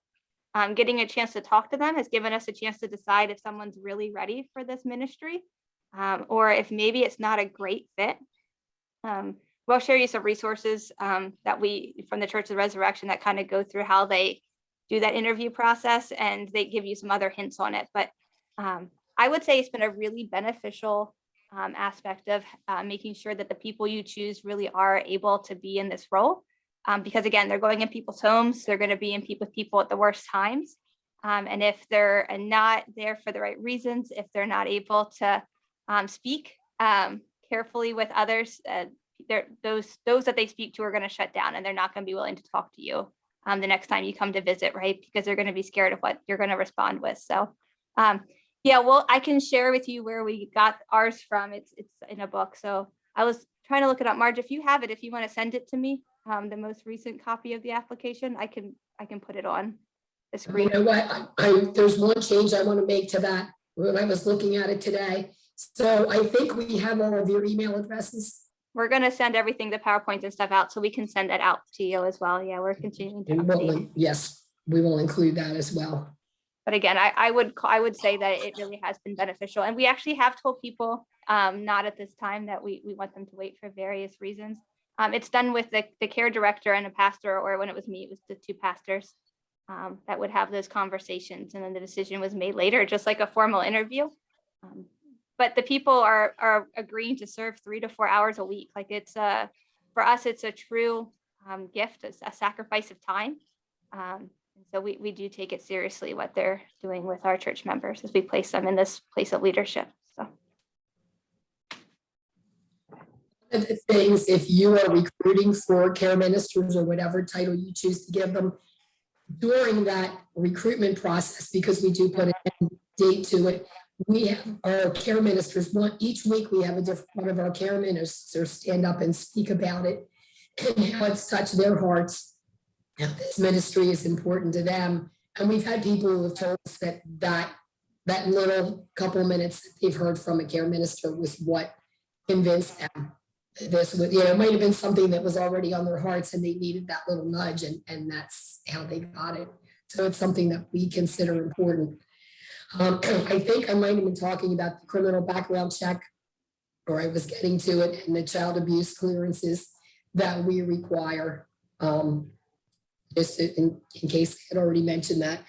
Getting a chance to talk to them has given us a chance to decide if someone's really ready for this ministry, or if maybe it's not a great fit. We'll share you some resources that from the Church of the Resurrection that kind of go through how they do that interview process, and they give you some other hints on it. But I would say it's been a really beneficial aspect of making sure that the people you choose really are able to be in this role. Because again, they're going in people's homes, they're going to be with people at the worst times. And if they're not there for the right reasons, if they're not able to speak carefully with others, those that they speak to are going to shut down, and they're not going to be willing to talk to you the next time you come to visit, right? Because they're going to be scared of what you're going to respond with. So yeah, well, I can share with you where we got ours from. It's in a book. So I was trying to look it up. Marge, if you have it, if you want to send it to me. the most recent copy of the application. I can put it on the You screen. know what, there's one change I want to make to that when I was looking at it today. So I think we have all of your email addresses. We're gonna send everything, the PowerPoint and stuff out, so we can send that out to you as well. Yeah, we're continuing to And update. yes, we will include that as well. But again, I would say that it really has been beneficial. And we actually have told people, not at this time, that we want them to wait for various reasons. It's done with the care director and a pastor, or when it was me, it was the two pastors that would have those conversations. And then the decision was made later, just like a formal interview. But the people are agreeing to serve 3 to 4 hours a week. Like for us, it's a true gift, a sacrifice of time. And so we do take it seriously what they're doing with our church members as we place them in this place of leadership. So One of the things, if you are recruiting for care ministers or whatever title you choose to give them, during that recruitment process, because we do put a date to it, we have our care ministers, each week we have a different one of our care ministers stand up and speak about it and how it's touched their hearts. And this ministry is important to them. And we've had people who have told us that little couple minutes that they've heard from a care minister was what convinced them. This was, it might have been something that was already on their hearts and they needed that little nudge, and that's how they got it. So it's something that we consider important. I think I might have been talking about the criminal background check, or I was getting to it, and the child abuse clearances that we require. Just in case I had already mentioned that,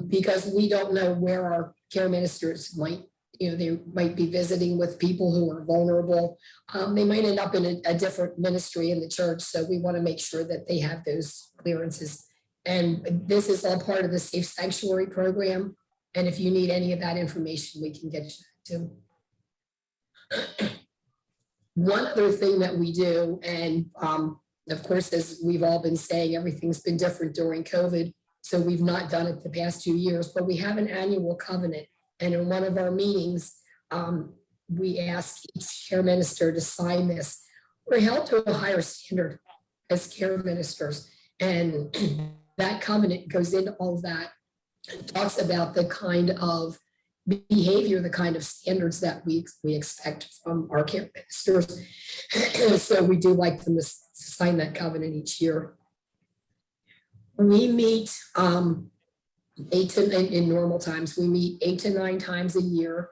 because we don't know where our care ministers might, they might be visiting with people who are vulnerable. They might end up in a different ministry in the church. So we want to make sure that they have those clearances. And this is all part of the Safe Sanctuary program. And if you need any of that information, we can get you to. One other thing that we do, and of course, as we've all been saying, everything's been different during COVID. So we've not done it the past 2 years, but we have an annual covenant. And in one of our meetings, we ask each care minister to sign this. We're held to a higher standard as care ministers. And that covenant goes into all of that and talks about the kind of behavior, the kind of standards that we expect from our care ministers. So we do like them to sign that covenant each year. We meet in normal times, we meet 8 to 9 times a year.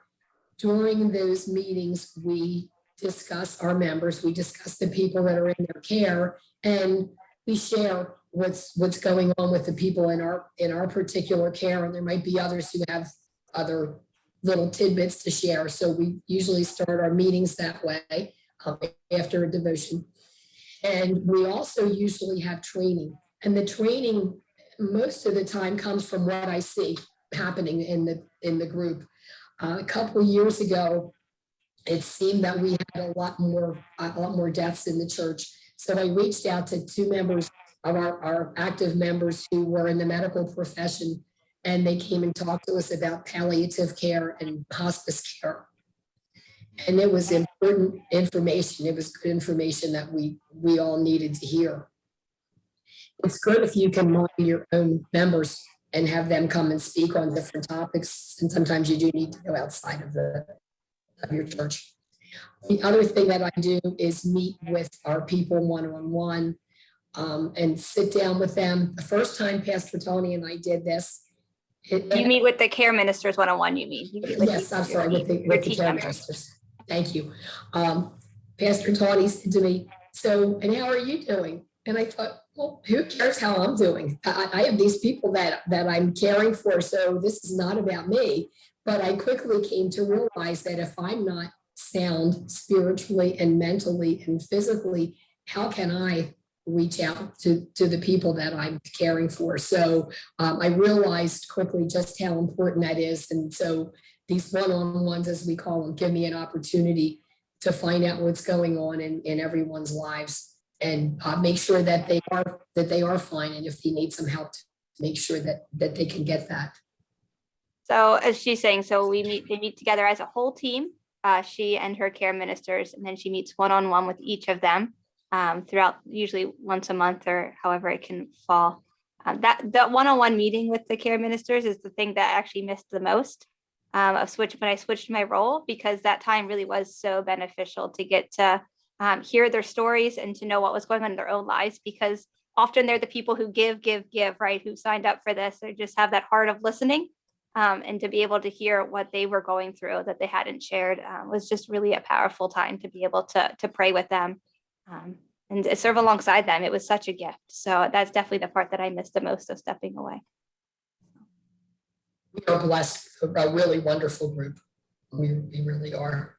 During those meetings, we discuss our members, we discuss the people that are in their care, and we share what's going on with the people in our particular care. And there might be others who have other little tidbits to share. So we usually start our meetings that way after a devotion. And we also usually have training. And the training most of the time comes from what I see happening in the group. A couple of years ago, it seemed that we had a lot more deaths in the church. So I reached out to 2 members of our active members who were in the medical profession, and they came and talked to us about palliative care and hospice care. And it was important information. It was good information that we all needed to hear. It's good if you can mind your own members and have them come and speak on different topics. And sometimes you do need to go outside of your church. The other thing that I do is meet with our people one-on-one and sit down with them. The first time Pastor Tony and I did this. You meet with the care ministers one-on-one, you mean? Yes, I'm sorry, with the care ministers. Thank you. Pastor Tony said to me, so, and how are you doing? And I thought, well, who cares how I'm doing? I have these people that I'm caring for, so this is not about me. But I quickly came to realize that if I'm not sound spiritually and mentally and physically, how can I reach out to the people that I'm caring for? So I realized quickly just how important that is. And so these one-on-ones, as we call them, give me an opportunity to find out what's going on in everyone's lives and make sure that they are fine. And if they need some help, to make sure that they can get that. So as she's saying, so they meet together as a whole team, she and her care ministers, and then she meets one-on-one with each of them. throughout, usually once a month or however it can fall. That one-on-one meeting with the care ministers is the thing that I actually missed the most when I switched my role, because that time really was so beneficial to get to hear their stories and to know what was going on in their own lives, because often they're the people who give, right? Who signed up for this, or just have that heart of listening. And to be able to hear what they were going through that they hadn't shared was just really a powerful time to be able to pray with them and to serve alongside them. It was such a gift. So that's definitely the part that I missed the most of stepping away. We are blessed, a really wonderful group. We really are.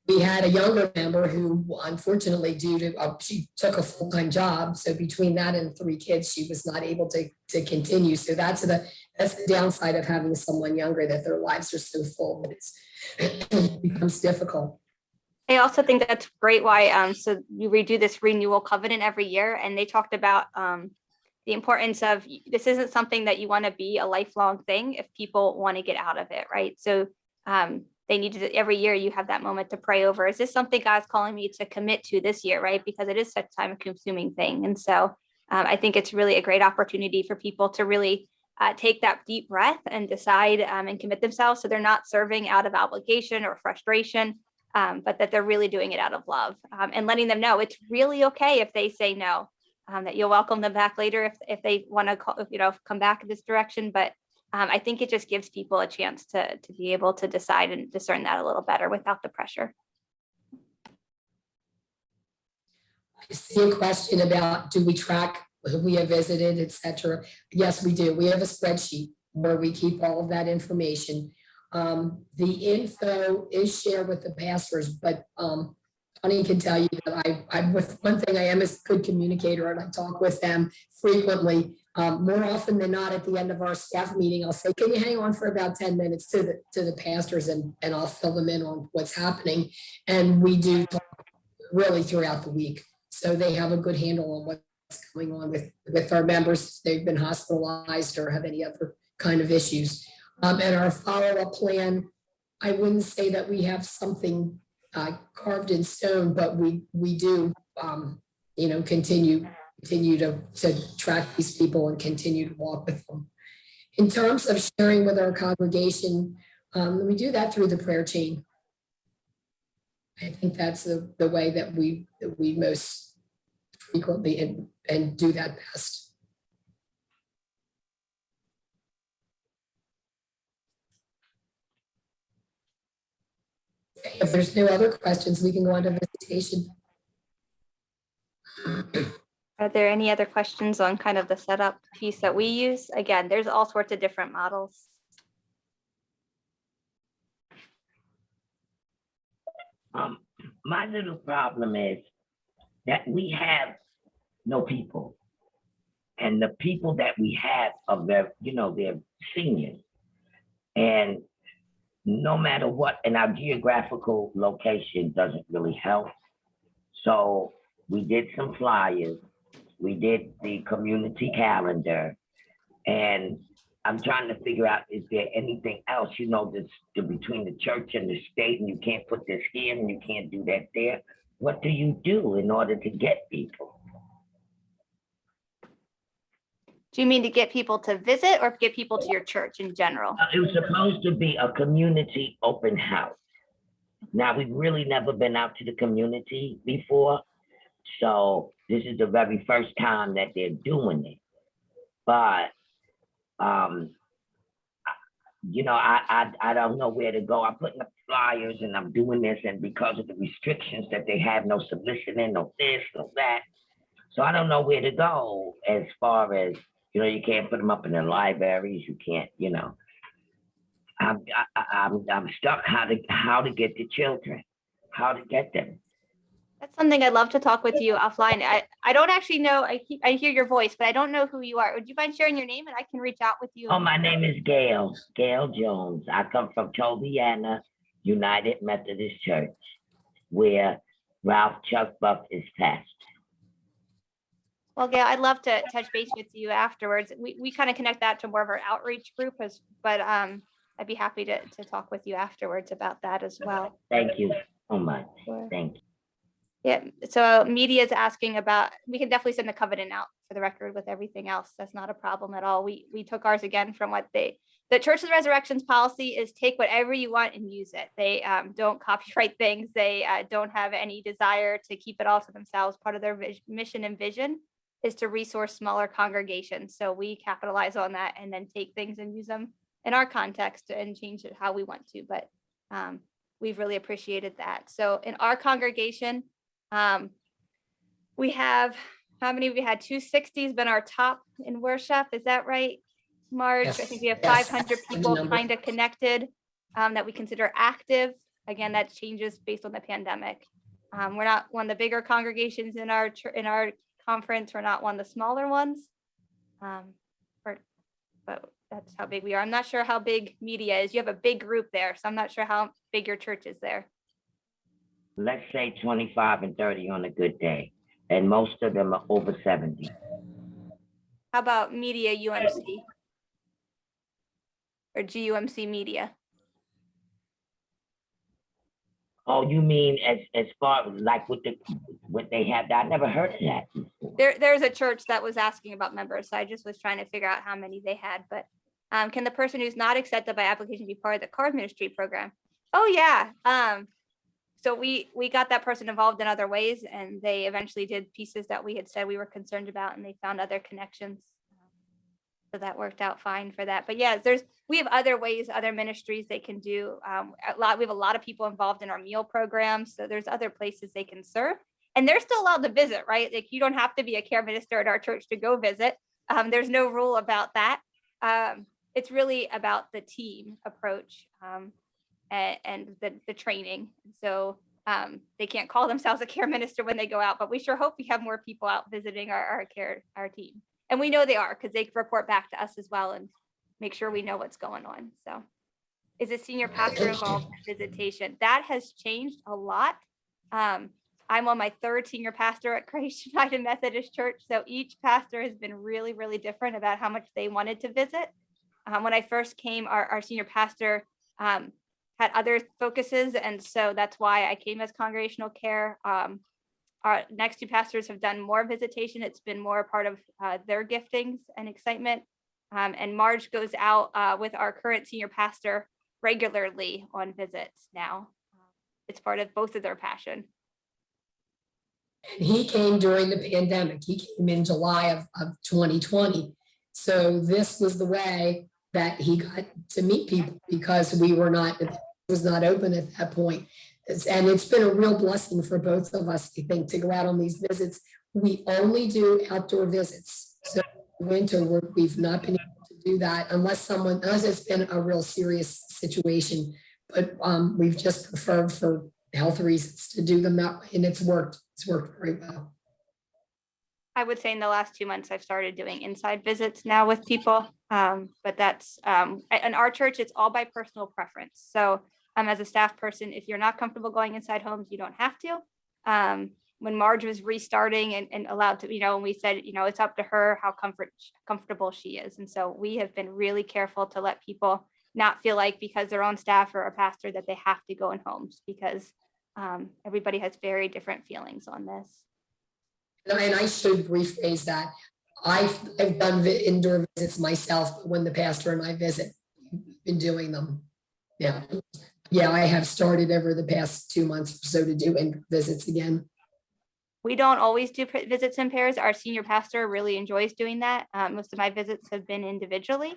We had a younger member who unfortunately due to, she took a full-time job. So between that and 3 kids, she was not able to continue. So that's the downside of having someone younger, that their lives are so full, it becomes difficult. I also think that's great why, so you redo this renewal covenant every year, and they talked about the importance of, this isn't something that you want to be a lifelong thing if people want to get out of it, right? So they need to, every year you have that moment to pray over, is this something God's calling me to commit to this year, right? Because it is such a time consuming thing. And so I think it's really a great opportunity for people to really take that deep breath and decide and commit themselves, so they're not serving out of obligation or frustration, but that they're really doing it out of love, and letting them know it's really okay if they say no, that you'll welcome them back later if they want to come back in this direction. But I think it just gives people a chance to be able to decide and discern that a little better without the pressure. I see a question about, do we track who we have visited, et cetera? Yes, we do. We have a spreadsheet where we keep all of that information. The info is shared with the pastors, but Tony can tell you that I'm with one thing, I am a good communicator and I talk with them frequently. More often than not, at the end of our staff meeting, I'll say, can you hang on for about 10 minutes to the pastors, and I'll fill them in on what's happening. And we do talk really throughout the week. So they have a good handle on what's going on with our members. They've been hospitalized or have any other kind of issues. And our follow-up plan, I wouldn't say that we have something carved in stone, but we do, continue to track these people and continue to walk with them. In terms of sharing with our congregation, we do that through the prayer chain. I think that's the way that we most frequently and do that best. If there's no other questions, we can go on to visitation. Are there any other questions on kind of the setup piece that we use? Again, there's all sorts of different models. My little problem is that we have no people, and the people that we have are they're seniors, and no matter what, and our geographical location doesn't really help. So we did some flyers, we did the community calendar, and I'm trying to figure out, is there anything else, that's between the church and the state, and you can't put this here and you can't do that there. What do you do in order to get people? Do you mean to get people to visit or get people to your church in general? It was supposed to be a community open house. Now, we've really never been out to the community before, so this is the very first time that they're doing it. But, I don't know where to go. I'm putting up flyers and I'm doing this, and because of the restrictions that they have, no soliciting, no this, no that. So I don't know where to go as far as, you can't put them up in the libraries. You can't, I'm stuck how to get the children, how to get them. That's something I'd love to talk with you offline. I don't actually know. I hear your voice, but I don't know who you are. Would you mind sharing your name and I can reach out with you? Oh, my name is Gail Jones. I come from Tobiana United Methodist Church, where Ralph Chuck Buck is pastor. Well, Gail, I'd love to touch base with you afterwards. We kind of connect that to more of our outreach group, but I'd be happy to talk with you afterwards about that as well. Thank you so much. Sure. Thank you. Yeah, so media is asking about, we can definitely send the covenant out for the record with everything else. That's not a problem at all. We took ours again from what the Church of the Resurrection's policy is take whatever you want and use it. They don't copyright things. They don't have any desire to keep it all to themselves. Part of their mission and vision is to resource smaller congregations. So we capitalize on that and then take things and use them in our context and change it how we want to. But we've really appreciated that. So in our congregation, we have, how many we had? 260 has been our top in worship. Is that right, Marge? I think we have Yes, 500 good people number. kind of connected that we consider active. Again, that changes based on the pandemic. We're not one of the bigger congregations in our conference. We're not one of the smaller ones. But that's how big we are. I'm not sure how big media is. You have a big group there, so I'm not sure how big your church is there. Let's say 25 and 30 on a good day, and most of them are over 70. How about media UMC? Or GUMC media? Oh, you mean as far as like what they have? I never heard of that. There's a church that was asking about members, so I just was trying to figure out how many they had. But can the person who's not accepted by application be part of the card ministry program? Oh yeah. So we got that person involved in other ways, and they eventually did pieces that we had said we were concerned about, and they found other connections. So that worked out fine for that. But yeah, we have other ways, other ministries they can do. We have a lot of people involved in our meal programs. So there's other places they can serve, and they're still allowed to visit, right? Like you don't have to be a care minister at our church to go visit. There's no rule about that. It's really about the team approach and the training. So they can't call themselves a care minister when they go out, but we sure hope we have more people out visiting our team. And we know they are, because they report back to us as well and make sure we know what's going on. So is a senior pastor involved in visitation? That has changed a lot. I'm on my third senior pastor at Christ United Methodist Church. So each pastor has been really, really different about how much they wanted to visit. When I first came, our senior pastor had other focuses. And so that's why I came as congregational care. Our next two pastors have done more visitation. It's been more a part of their giftings and excitement. And Marge goes out with our current senior pastor regularly on visits now. It's part of both of their passion. And he came during the pandemic. He came in July of 2020. So this was the way that he got to meet people, because it was not open at that point. And it's been a real blessing for both of us, I think, to go out on these visits. We only do outdoor visits. So winter, we've not been able to do that unless it's been a real serious situation. But we've just preferred for health reasons to do them that way, and it's worked very well. I would say in the last 2 months, I've started doing inside visits now with people. But that's, in our church, it's all by personal preference. So as a staff person, if you're not comfortable going inside homes, you don't have to. When Marge was restarting and allowed to, and we said, it's up to her how comfortable she is. And so we have been really careful to let people not feel like because they're on staff or a pastor that they have to go in homes, because everybody has very different feelings on this. And I should rephrase that. I've done indoor visits myself, but when the pastor and I visit, we've been doing them. Yeah, I have started over the past 2 months or so to do indoor visits again. We don't always do visits in pairs. Our senior pastor really enjoys doing that. Most of my visits have been individually.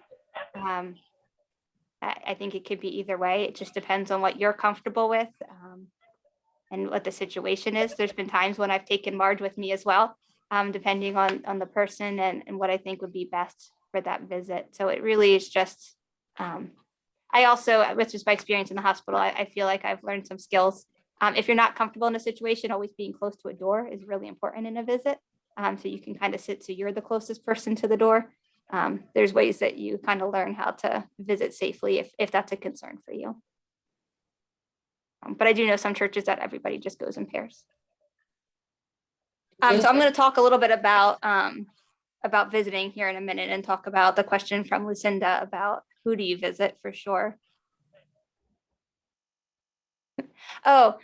I think it could be either way. It just depends on what you're comfortable with and what the situation is. There's been times when I've taken Marge with me as well, depending on the person and what I think would be best for that visit. So it really is just, I also, with just my experience in the hospital, I feel like I've learned some skills. If you're not comfortable in a situation, always being close to a door is really important in a visit. So you can kind of sit so you're the closest person to the door. There's ways that you kind of learn how to visit safely if that's a concern for you. But I do know some churches that everybody just goes in pairs. So I'm going to talk a little bit about visiting here in a minute and talk about the question from Lucinda about who do you visit for sure. Oh,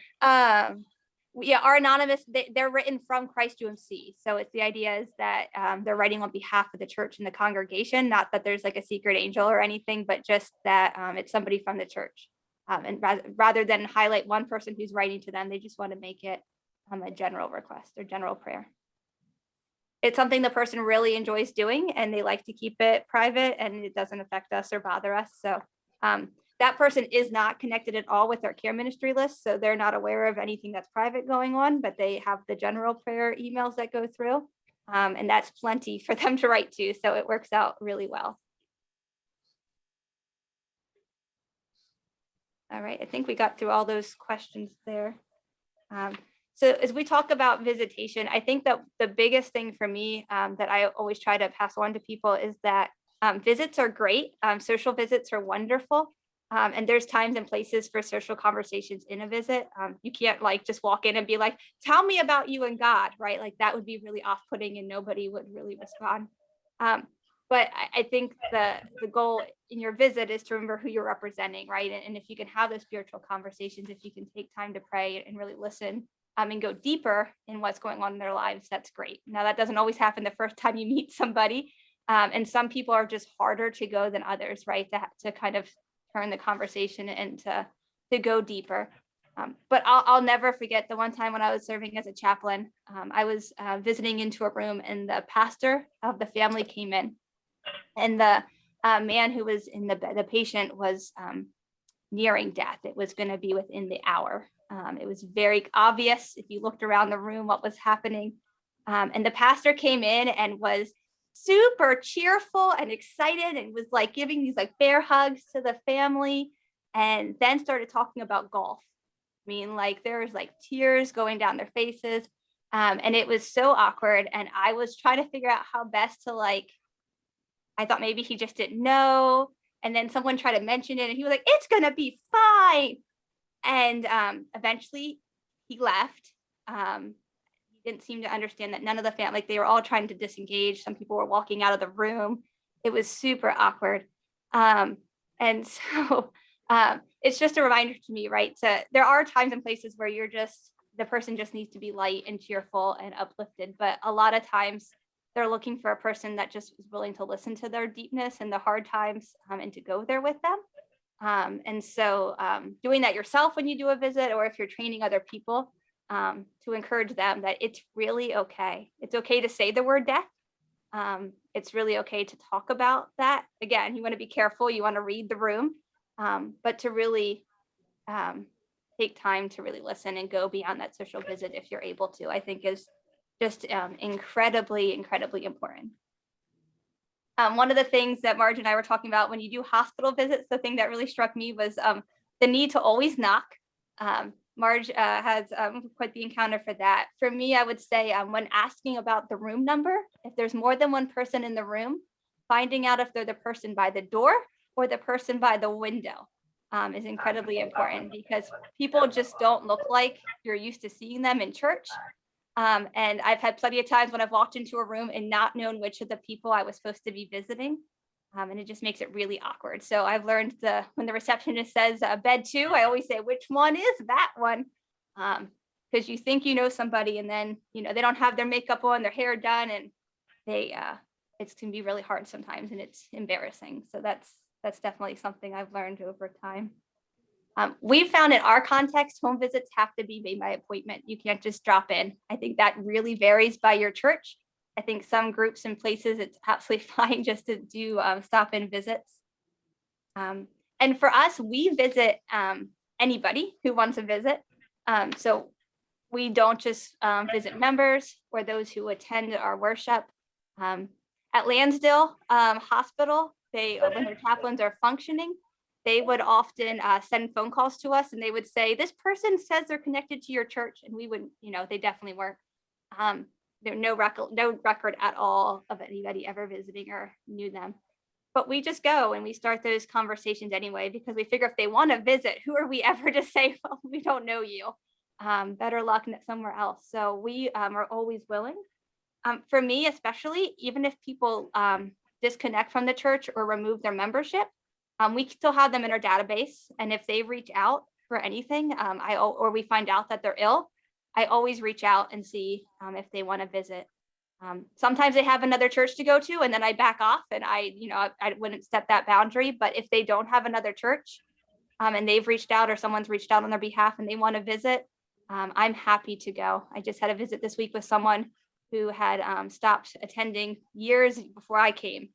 Yeah, our anonymous, they're written from Christ UMC. So it's the idea is that they're writing on behalf of the church and the congregation, not that there's like a secret angel or anything, but just that it's somebody from the church. And rather than highlight one person who's writing to them, they just want to make it a general request or general prayer. It's something the person really enjoys doing and they like to keep it private and it doesn't affect us or bother us. So that person is not connected at all with our care ministry list. So they're not aware of anything that's private going on, but they have the general prayer emails that go through. And that's plenty for them to write to. So it works out really well. All right, I think we got through all those questions there. So as we talk about visitation, I think that the biggest thing for me that I always try to pass on to people is that visits are great. Social visits are wonderful. And there's times and places for social conversations in a visit. You can't like just walk in and be like, tell me about you and God, right? Like that would be really off-putting and nobody would really respond. But I think the goal in your visit is to remember who you're representing, right? And if you can have those spiritual conversations, if you can take time to pray and really listen and go deeper in what's going on in their lives, that's great. Now, that doesn't always happen the first time you meet somebody. And some people are just harder to go than others, right? To kind of turn the conversation and to go deeper. But I'll never forget the one time when I was serving as a chaplain. I was visiting into a room and the pastor of the family came in. And the man who was in the patient was nearing death. It was going to be within the hour. It was very obvious if you looked around the room what was happening. And the pastor came in and was super cheerful and excited and was like giving these like bear hugs to the family and then started talking about golf. I mean, like there was like tears going down their faces. And it was so awkward. And I was trying to figure out how best to I thought maybe he just didn't know. And then someone tried to mention it and he was like, it's going to be fine. And eventually he left. He didn't seem to understand that none of the family, like they were all trying to disengage. Some people were walking out of the room. It was super awkward. And so it's just a reminder to me, right? There are times and places where the person just needs to be light and cheerful and uplifted. But a lot of times they're looking for a person that just is willing to listen to their deepness and the hard times and to go there with them. And so doing that yourself when you do a visit, or if you're training other people, to encourage them that it's really okay. It's okay to say the word death. It's really okay to talk about that. Again, you want to be careful. You want to read the room, but to really take time to really listen and go beyond that social visit if you're able to, I think is just incredibly, incredibly important. One of the things that Marge and I were talking about when you do hospital visits, the thing that really struck me was the need to always knock. Marge has quite the encounter for that. For me, I would say when asking about the room number, if there's more than one person in the room, finding out if they're the person by the door or the person by the window is incredibly important because people just don't look like you're used to seeing them in church. And I've had plenty of times when I've walked into a room and not known which of the people I was supposed to be visiting. And it just makes it really awkward. So I've learned when the receptionist says bed 2, I always say, which one is that one? Because you think you know somebody and then, they don't have their makeup on, their hair done, and it can be really hard sometimes and it's embarrassing. So that's definitely something I've learned over time. We've found in our context, home visits have to be made by appointment. You can't just drop in. I think that really varies by your church. I think some groups and places, it's absolutely fine just to do stop-in visits. And for us, we visit anybody who wants a visit. So we don't just visit members or those who attend our worship. At Lansdale Hospital, when their chaplains are functioning, they would often send phone calls to us and they would say, this person says they're connected to your church. And we wouldn't, they definitely weren't. There's no record at all of anybody ever visiting or knew them. But we just go and we start those conversations anyway, because we figure if they want to visit, who are we ever to say, well, we don't know you. Better luck somewhere else. So we are always willing. For me, especially, even if people disconnect from the church or remove their membership, we still have them in our database. And if they reach out for anything, or we find out that they're ill, I always reach out and see if they want to visit. Sometimes they have another church to go to and then I back off and I wouldn't step that boundary. But if they don't have another church and they've reached out or someone's reached out on their behalf and they want to visit, I'm happy to go. I just had a visit this week with someone who had stopped attending years before I came.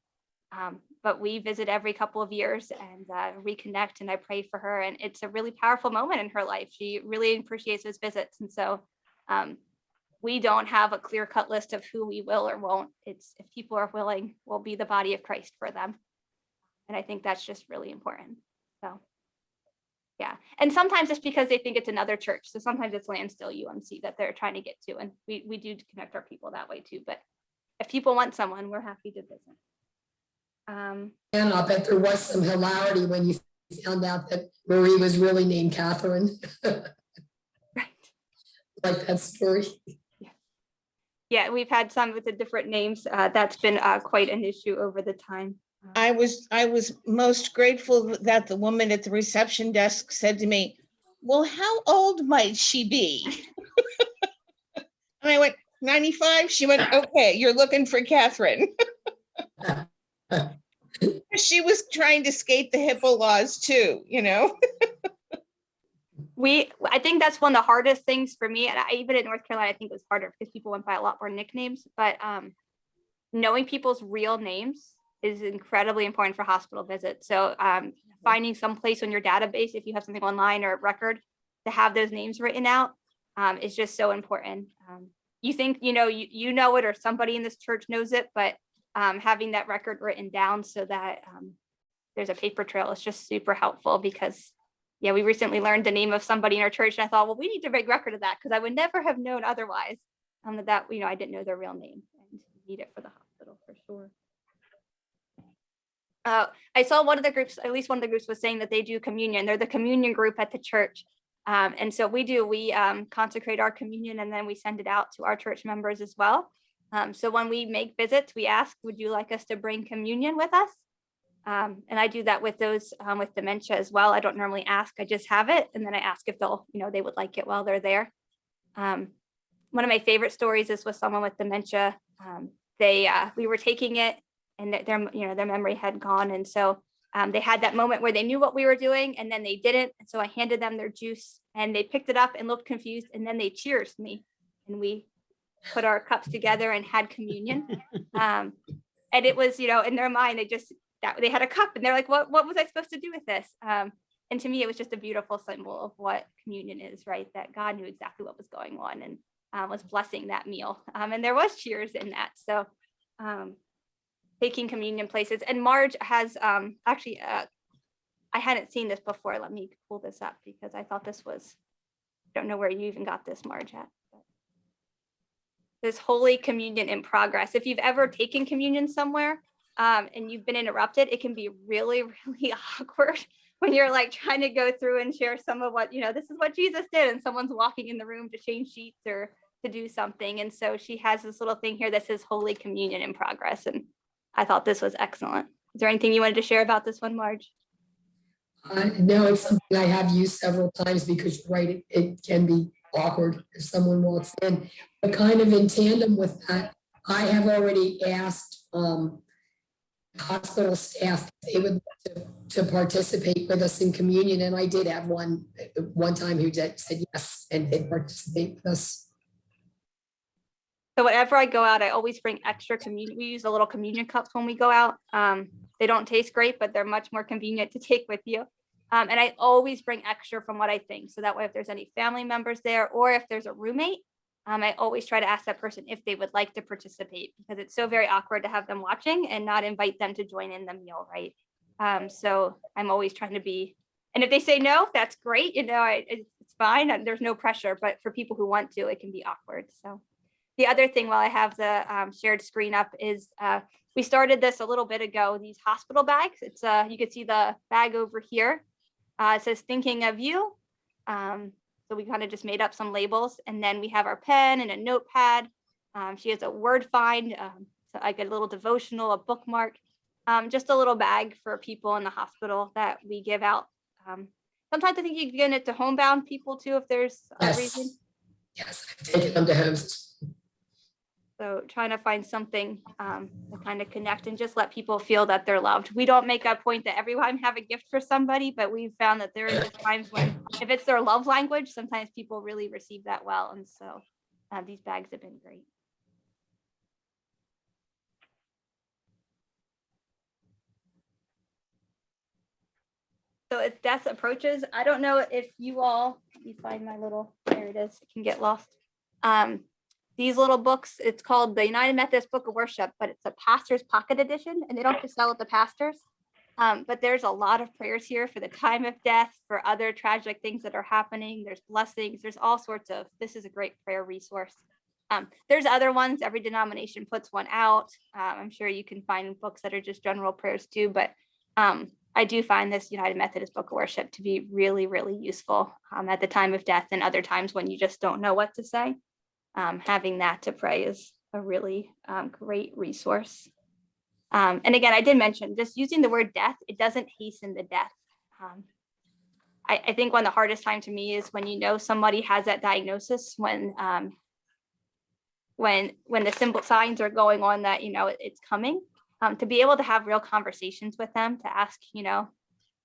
But we visit every couple of years and reconnect, and I pray for her. And it's a really powerful moment in her life. She really appreciates those visits. And so we don't have a clear-cut list of who we will or won't. It's if people are willing, we'll be the body of Christ for them. And I think that's just really important. So yeah. And sometimes it's because they think it's another church. So sometimes it's Landstill UMC that they're trying to get to. And we do connect our people that way too. But if people want someone, we're happy to visit. And I'll bet there was some hilarity when you found out that Marie was really named Catherine. Right. Like that story. Yeah, we've had some with the different names. That's been quite an issue over the time. I was most grateful that the woman at the reception desk said to me, well, how old might she be? And I went, 95? She went, okay, you're looking for Catherine. She was trying to skate the HIPAA laws too, you know? I think that's one of the hardest things for me. And even in North Carolina, I think it was harder because people went by a lot more nicknames, but knowing people's real names is incredibly important for hospital visits. So finding some place on your database, if you have something online or a record, to have those names written out is just so important. You think, you know it, or somebody in this church knows it, but having that record written down so that there's a paper trail is just super helpful. Because yeah, we recently learned the name of somebody in our church and I thought, well, we need to make record of that because I would never have known otherwise that I didn't know their real name, and need it for the hospital for sure. I saw one of the groups, at least one of the groups was saying that they do communion. They're the communion group at the church. And so we consecrate our communion and then we send it out to our church members as well. So when we make visits, we ask, would you like us to bring communion with us? And I do that with those with dementia as well. I don't normally ask, I just have it. And then I ask if they would like it while they're there. One of my favorite stories is with someone with dementia. We were taking it and their memory had gone. And so they had that moment where they knew what we were doing and then they didn't. And so I handed them their juice and they picked it up and looked confused. And then they cheers me and we put our cups together and had communion. And it was, in their mind, they had a cup and they're like, what was I supposed to do with this? And to me, it was just a beautiful symbol of what communion is, right? That God knew exactly what was going on and was blessing that meal. And there was cheers in that. So taking communion places. And Marge has actually, I hadn't seen this before. Let me pull this up because I thought this was, I don't know where you even got this, Marge, at. This Holy Communion in Progress. If you've ever taken communion somewhere and you've been interrupted, it can be really, really awkward when you're like trying to go through and share some of what, this is what Jesus did, and someone's walking in the room to change sheets or to do something. And so she has this little thing here that says Holy Communion in Progress. And I thought this was excellent. Is there anything you wanted to share about this one, Marge? No, it's something I have used several times because you're right, it can be awkward if someone walks in. But kind of in tandem with that, I have already asked hospital staff if they would like to participate with us in communion, and I did have one time who said yes and did participate with us. So whenever I go out, I always bring extra communion. We use the little communion cups when we go out. They don't taste great, but they're much more convenient to take with you. And I always bring extra from what I think. So that way, if there's any family members there, or if there's a roommate, I always try to ask that person if they would like to participate, because it's so very awkward to have them watching and not invite them to join in the meal, right? So I'm always trying to be, and if they say no, that's great. It's fine. There's no pressure, but for people who want to, it can be awkward. So the other thing, while I have the shared screen up, is we started this a little bit ago, these hospital bags. It's you can see the bag over here. It says thinking of you. So we kind of just made up some labels, and then we have our pen and a notepad. She has a word find, so like a little devotional, a bookmark, just a little bag for people in the hospital that we give out. Sometimes I think you can get it to homebound people too, if there's a reason. Yes, I've taken them to homes. So trying to find something to kind of connect and just let people feel that they're loved. We don't make a point that everyone have a gift for somebody, but we've found that there are just times when, if it's their love language, sometimes people really receive that well. And so these bags have been great. So as death approaches, I don't know if you all, let me find my little, there it is, it can get lost. These little books, it's called the United Methodist Book of Worship, but it's a pastor's pocket edition, and they don't just sell it to pastors. But there's a lot of prayers here for the time of death, for other tragic things that are happening. There's blessings, there's all sorts of, this is a great prayer resource. There's other ones, every denomination puts one out. I'm sure you can find books that are just general prayers too, but I do find this United Methodist Book of Worship to be really, really useful at the time of death and other times when you just don't know what to say. Having that to pray is a really great resource. And again, I did mention just using the word death, it doesn't hasten the death. I think one of the hardest time to me is when you know somebody has that diagnosis, when the simple signs are going on that, you know, it's coming. To be able to have real conversations with them, to ask, you know,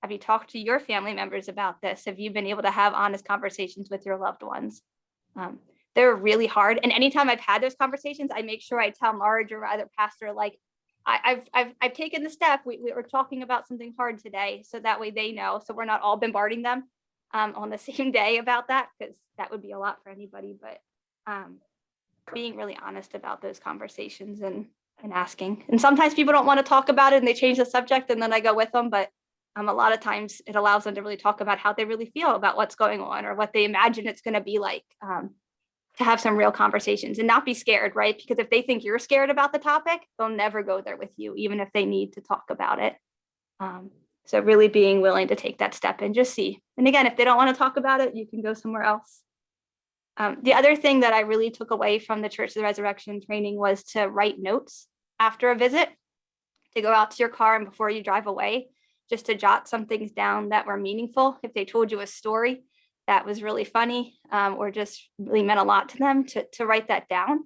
have you talked to your family members about this? Have you been able to have honest conversations with your loved ones? They're really hard. And anytime I've had those conversations, I make sure I tell Marge or other pastor, like, I've taken the step. We were talking about something hard today, so that way they know. So we're not all bombarding them on the same day about that, because that would be a lot for anybody. But being really honest about those conversations and asking. And sometimes people don't want to talk about it and they change the subject, and then I go with them. But a lot of times it allows them to really talk about how they really feel about what's going on or what they imagine it's going to be like, to have some real conversations and not be scared, right? Because if they think you're scared about the topic, they'll never go there with you, even if they need to talk about it. So really being willing to take that step and just see. And again, if they don't want to talk about it, you can go somewhere else. The other thing that I really took away from the Church of the Resurrection training was to write notes after a visit, to go out to your car and before you drive away, just to jot some things down that were meaningful. If they told you a story that was really funny or just really meant a lot to them, to write that down.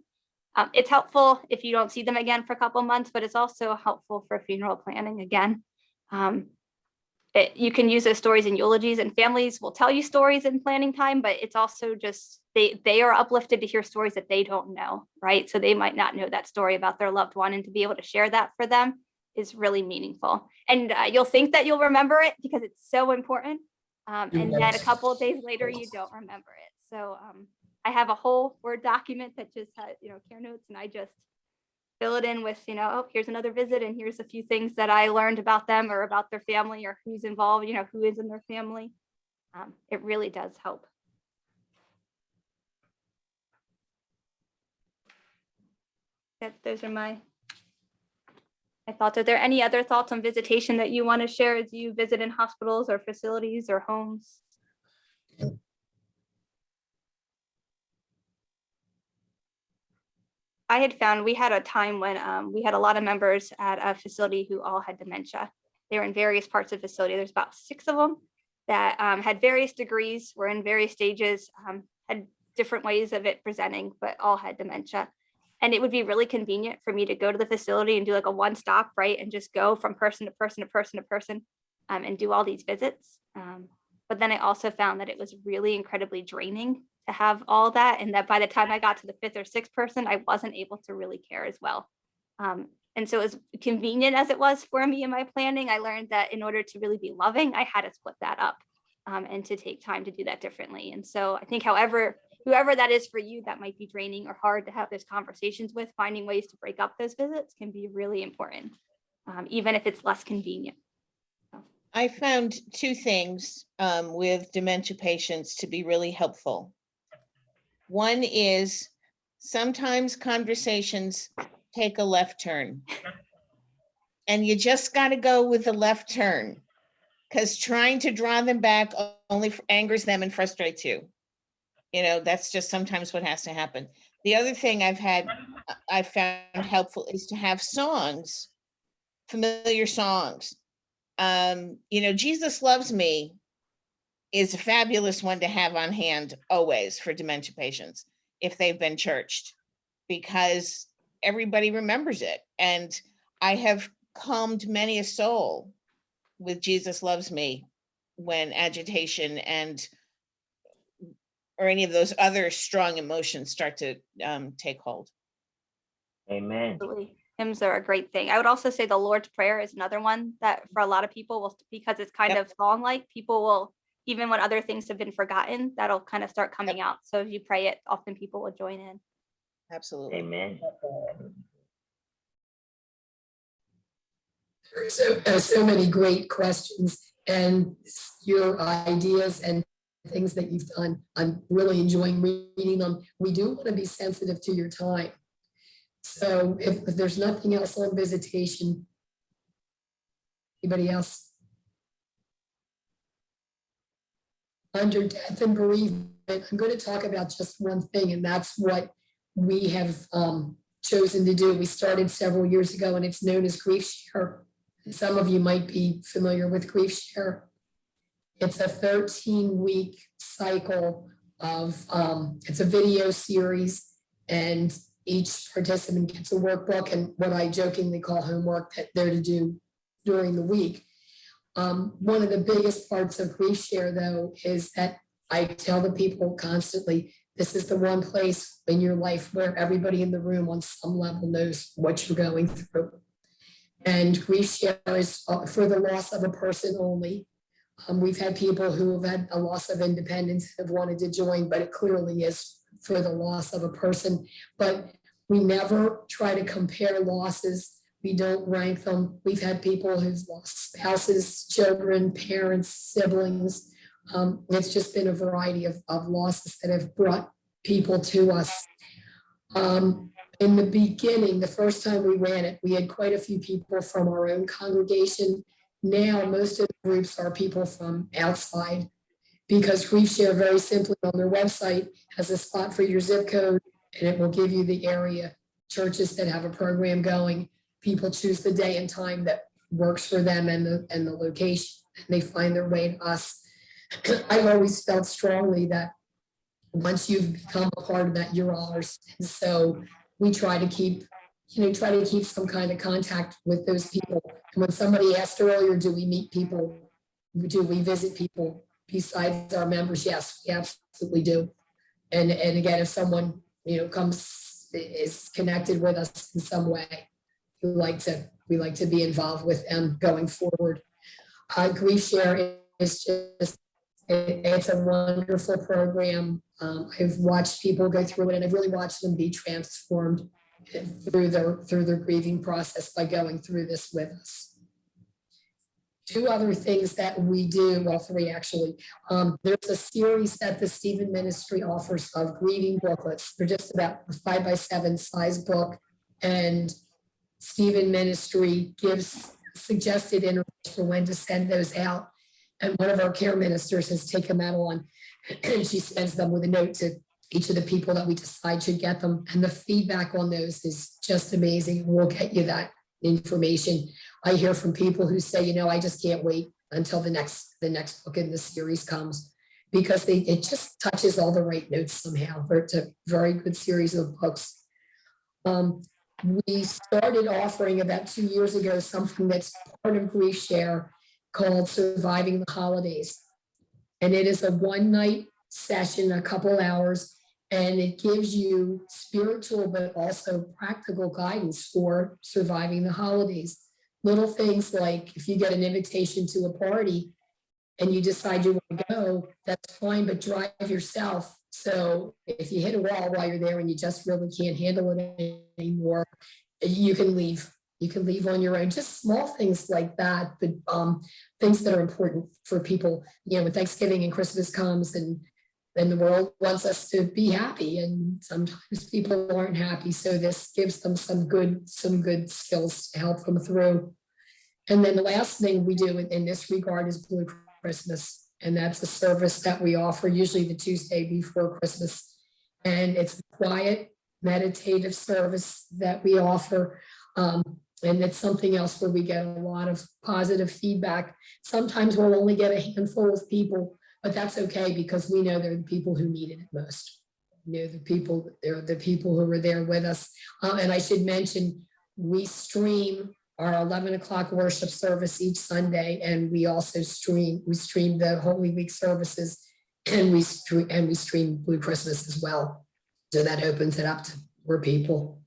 It's helpful if you don't see them again for a couple of months, but it's also helpful for funeral planning again. You can use those stories in eulogies, and families will tell you stories in planning time, but it's also just, they are uplifted to hear stories that they don't know, right? So they might not know that story about their loved one, and to be able to share that for them is really meaningful. And you'll think that you'll remember it because it's so important. And then a couple of days later, you don't remember it. So I have a whole Word document that just has, you know, care notes, and I just fill it in with, you know, oh, here's another visit, and here's a few things that I learned about them or about their family or who's involved, you know, who is in their family. It really does help. Those are my thoughts. Are there any other thoughts on visitation that you want to share as you visit in hospitals or facilities or homes? I had found we had a time when we had a lot of members at a facility who all had dementia. They were in various parts of the facility. There's about 6 of them that had various degrees, were in various stages, had different ways of it presenting, but all had dementia. And it would be really convenient for me to go to the facility and do like a one-stop, right? And just go from person to person to person to person and do all these visits. But then I also found that it was really incredibly draining to have all that. And that by the time I got to the 5th or 6th person, I wasn't able to really care as well. And so as convenient as it was for me in my planning, I learned that in order to really be loving, I had to split that up and to take time to do that differently. And so I think whoever that is for you, that might be draining or hard to have those conversations with, finding ways to break up those visits can be really important, even if it's less convenient. I found 2 things with dementia patients to be really helpful. One is sometimes conversations take a left turn, and you just got to go with the left turn, because trying to draw them back only angers them and frustrates you. You know, that's just sometimes what has to happen. The other thing I found helpful is to have songs, familiar songs. You know, Jesus Loves Me is a fabulous one to have on hand always for dementia patients. if they've been churched, because everybody remembers it. And I have calmed many a soul with Jesus Loves Me when agitation and or any of those other strong emotions start to take hold. Amen. Absolutely. Hymns are a great thing. I would also say the Lord's Prayer is another one that for a lot of people will, because it's kind Yep. of song-like, people will, even when other things have been forgotten, that'll kind of start coming out. So if you pray it, often people will join in. Absolutely. Amen. So many great questions and your ideas and things that you've done. I'm really enjoying reading them. We do want to be sensitive to your time. So if there's nothing else on visitation, anybody else? Under death and bereavement, I'm going to talk about just one thing, and that's what we have chosen to do. We started several years ago, and it's known as Grief Share. Some of you might be familiar with Grief Share. It's a 13-week cycle of, it's a video series, and each participant gets a workbook and what I jokingly call homework that they're to do during the week. One of the biggest parts of Grief Share, though, is that I tell the people constantly, this is the one place in your life where everybody in the room on some level knows what you're going through. And Grief Share is for the loss of a person only. We've had people who have had a loss of independence have wanted to join, but it clearly is for the loss of a person. But we never try to compare losses. We don't rank them. We've had people who've lost spouses, children, parents, siblings. It's just been a variety of losses that have brought people to us. In the beginning, the first time we ran it, we had quite a few people from our own congregation. Now, most of the groups are people from outside, because Grief Share very simply on their website has a spot for your zip code, and it will give you the area, churches that have a program going. People choose the day and time that works for them and the location, and they find their way to us. I've always felt strongly that once you've become a part of that, you're ours. And so we try to keep some kind of contact with those people. And when somebody asked earlier, do we meet people? Do we visit people besides our members? Yes, we absolutely do. And again, if someone, is connected with us in some way, we like to be involved with them going forward. Grief Share is just, it's a wonderful program. I've watched people go through it, and I've really watched them be transformed through their grieving process by going through this with us. Two other things that we do, well, three actually. There's a series that the Stephen Ministry offers of grieving booklets. They're just about a 5x7 size book, and Stephen Ministry gives suggested intervals for when to send those out. And one of our care ministers has taken that on, and she sends them with a note to each of the people that we decide should get them. And the feedback on those is just amazing. We'll get you that information. I hear from people who say, I just can't wait until the next book in the series comes, because it just touches all the right notes somehow. It's a very good series of books. We started offering about 2 years ago something that's part of Grief Share called Surviving the Holidays. And it is a one-night session, a couple hours, and it gives you spiritual but also practical guidance for surviving the holidays. Little things like if you get an invitation to a party and you decide you want to go, that's fine, but drive yourself. So if you hit a wall while you're there and you just really can't handle it anymore, you can leave. You can leave on your own. Just small things like that, but things that are important for people. When Thanksgiving and Christmas comes, and the world wants us to be happy, and sometimes people aren't happy. So this gives them some good skills to help them through. And then the last thing we do in this regard is Blue Christmas, and that's a service that we offer usually the Tuesday before Christmas, and it's a quiet, meditative service that we offer. And it's something else where we get a lot of positive feedback. Sometimes we'll only get a handful of people, but that's okay, because we know they're the people who need it most. they're the people who were there with us. And I should mention, we stream our 11 o'clock worship service each Sunday, and we also stream the Holy Week services, and we stream Blue Christmas as well. So that opens it up to more people.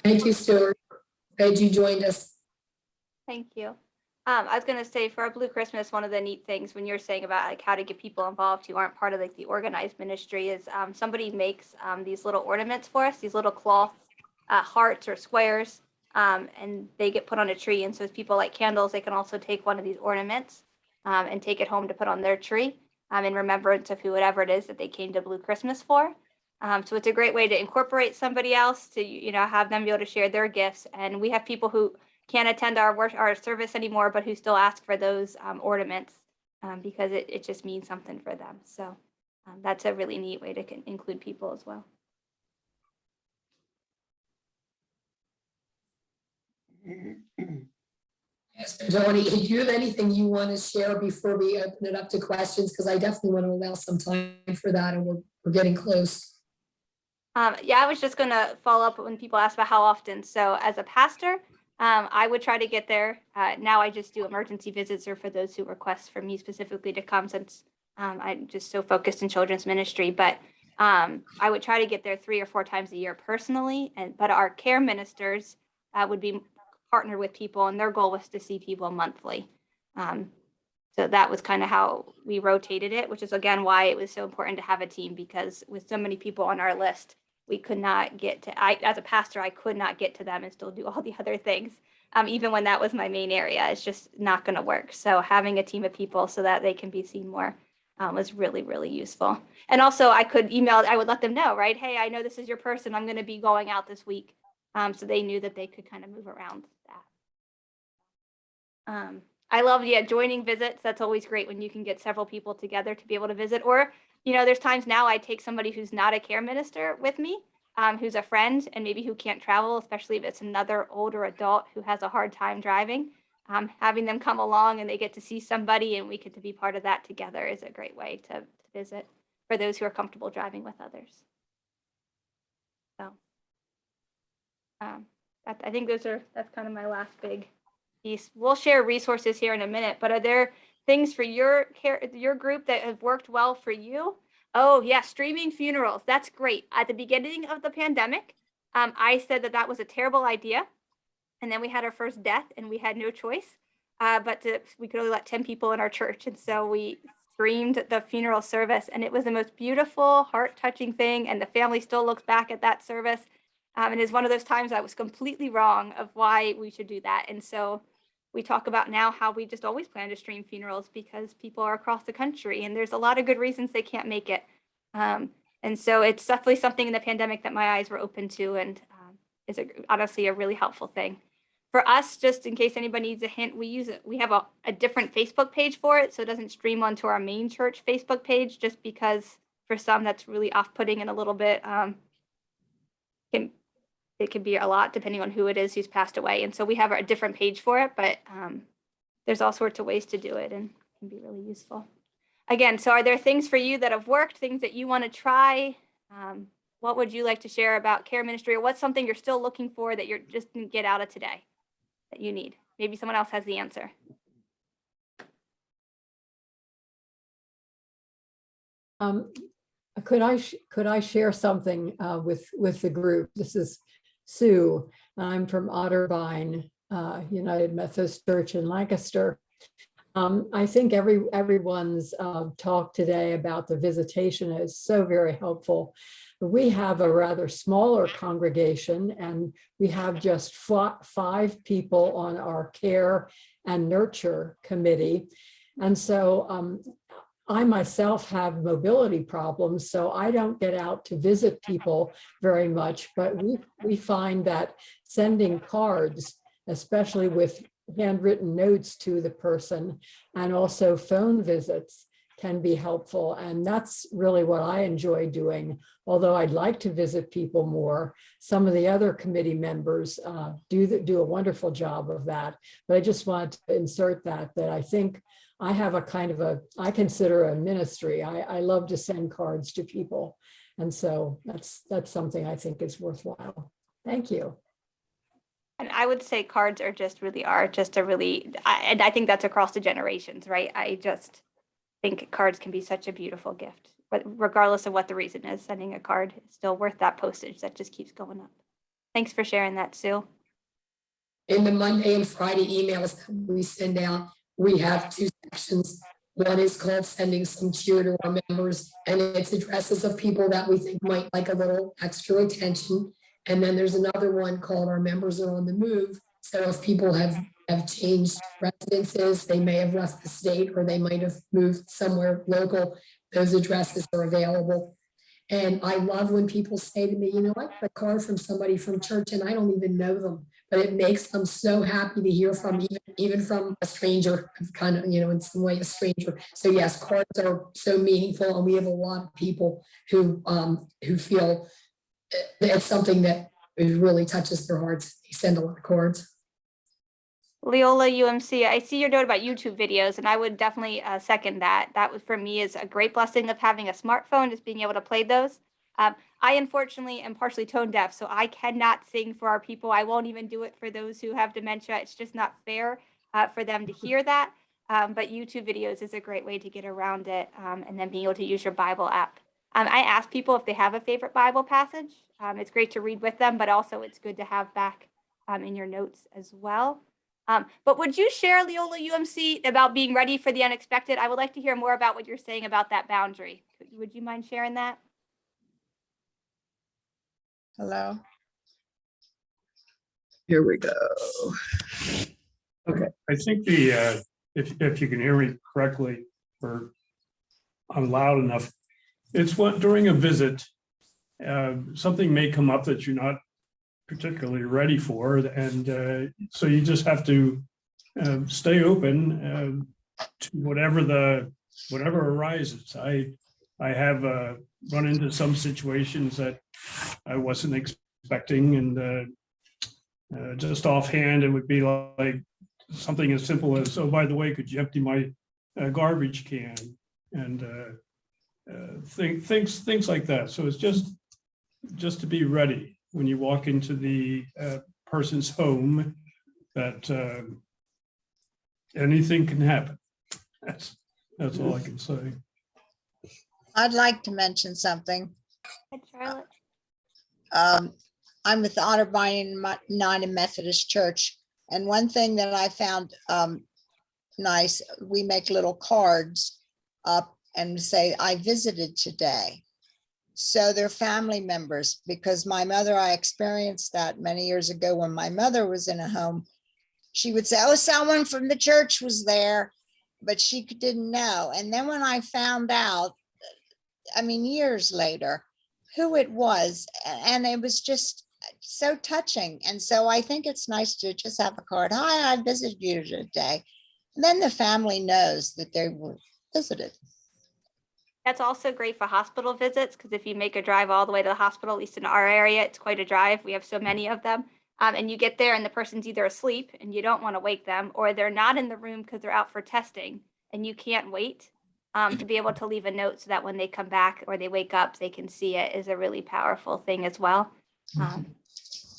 Thank you, Stuart. Glad you joined us. Thank you. I was going to say, for our Blue Christmas, one of the neat things when you're saying about like how to get people involved who aren't part of like the organized ministry is somebody makes these little ornaments for us, these little cloth hearts or squares, and they get put on a tree. And so as people light candles, they can also take one of these ornaments and take it home to put on their tree in remembrance of whoever it is that they came to Blue Christmas for. So it's a great way to incorporate somebody else, to have them be able to share their gifts. And we have people who can't attend our service anymore, but who still ask for those ornaments because it just means something for them. So that's a really neat way to include people as well. Yes, Tony, do you have anything you want to share before we open it up to questions? Because I definitely want to allow some time for that, and we're getting close. Yeah, I was just going to follow up when people ask about how often. So as a pastor, I would try to get there. Now I just do emergency visits, or for those who request for me specifically to come, since I'm just so focused in children's ministry. But I would try to get there 3 or 4 times a year personally. But our care ministers would be partnered with people, and their goal was to see people monthly. So that was kind of how we rotated it, which is again why it was so important to have a team, because with so many people on our list, we could not get to, as a pastor, I could not get to them and still do all the other things. Even when that was my main area, it's just not going to work. So having a team of people so that they can be seen more was really, really useful. And also I would let them know, right? Hey, I know this is your person. I'm going to be going out this week. So they knew that they could kind of move around that. I love, joining visits. That's always great when you can get several people together to be able to visit. Or, there's times now I take somebody who's not a care minister with me, who's a friend and maybe who can't travel, especially if it's another older adult who has a hard time driving. Having them come along and they get to see somebody and we get to be part of that together is a great way to visit for those who are comfortable driving with others. So I think that's kind of my last big piece. We'll share resources here in a minute, but are there things for your group that have worked well for you? Oh yeah, streaming funerals. That's great. At the beginning of the pandemic, I said that was a terrible idea. And then we had our first death and we had no choice, we could only let 10 people in our church. And so we streamed the funeral service, and it was the most beautiful, heart-touching thing. And the family still looks back at that service. And it's one of those times I was completely wrong of why we should do that. And so we talk about now how we just always plan to stream funerals because people are across the country and there's a lot of good reasons they can't make it. And so it's definitely something in the pandemic that my eyes were open to, and is honestly a really helpful thing. For us, just in case anybody needs a hint, we have a different Facebook page for it, so it doesn't stream onto our main church Facebook page, just because for some that's really off-putting and a little bit, it can be a lot depending on who it is who's passed away. And so we have a different page for it, but there's all sorts of ways to do it and can be really useful. Again, so are there things for you that have worked, things that you want to try? What would you like to share about care ministry, or what's something you're still looking for that you're just going to get out of today that you need? Maybe someone else has the answer. Could I share something with the group? This is Sue. I'm from Otterbein United Methodist Church in Lancaster. I think everyone's talk today about the visitation is so very helpful. We have a rather smaller congregation, and we have just 5 people on our care and nurture committee. And so I myself have mobility problems, so I don't get out to visit people very much, but we find that sending cards, especially with handwritten notes to the person, and also phone visits, can be helpful. And that's really what I enjoy doing. Although I'd like to visit people more, some of the other committee members do a wonderful job of that. But I just wanted to insert that I think I have a kind of I consider a ministry. I love to send cards to people. And so that's something I think is worthwhile. Thank you. And I would say cards are just a really, and I think that's across the generations, right? I just think cards can be such a beautiful gift, but regardless of what the reason is, sending a card is still worth that postage that just keeps going up. Thanks for sharing that, Sue. In the Monday and Friday emails that we send out, we have 2 sections. One is called sending some cheer to our members, and it's addresses of people that we think might like a little extra attention. And then there's another one called Our Members Are on the Move. So if people have changed residences, they may have left the state, or they might have moved somewhere local, those addresses are available. And I love when people say to me, you know, I got a card from somebody from church and I don't even know them, but it makes them so happy to hear from, even from a stranger, kind of, you know, in some way a stranger. So yes, cards are so meaningful, and we have a lot of people who feel it's something that really touches their hearts. They send a lot of cards. Leola UMC, I see your note about YouTube videos, and I would definitely second that. That was, for me, is a great blessing of having a smartphone, is being able to play those. I unfortunately am partially tone deaf, so I cannot sing for our people. I won't even do it for those who have dementia. It's just not fair for them to hear that. But YouTube videos is a great way to get around it, and then being able to use your Bible app. I ask people if they have a favorite Bible passage. It's great to read with them, but also it's good to have back in your notes as well. But would you share, Leola UMC, about being ready for the unexpected? I would like to hear more about what you're saying about that boundary. Would you mind sharing that? Hello. Here we go. Okay, I think the, if you can hear me correctly, or I'm loud enough, it's what during a visit, something may come up that you're not particularly ready for, and so you just have to stay open to whatever arises. I have run into some situations that I wasn't expecting, and just offhand, it would be like something as simple as, "Oh, by the way, could you empty my garbage can?" And things like that. So it's just to be ready when you walk into the person's home, that anything can happen. That's all I can say. I'd like to mention something. Hi, Charlotte. I'm with Otterbein United Methodist Church, and one thing that I found nice, we make little cards up and say, "I visited today." So they're family members, because my mother, I experienced that many years ago when my mother was in a home. She would say, "Oh, someone from the church was there," but she didn't know. And then when I found out, I mean, years later, who it was, and it was just so touching. And so I think it's nice to just have a card. "Hi, I visited you today." And then the family knows that they were visited. That's also great for hospital visits, because if you make a drive all the way to the hospital, at least in our area, it's quite a drive. We have so many of them. And you get there and the person's either asleep and you don't want to wake them, or they're not in the room because they're out for testing and you can't wait. To be able to leave a note so that when they come back or they wake up, they can see it, is a really powerful thing as well.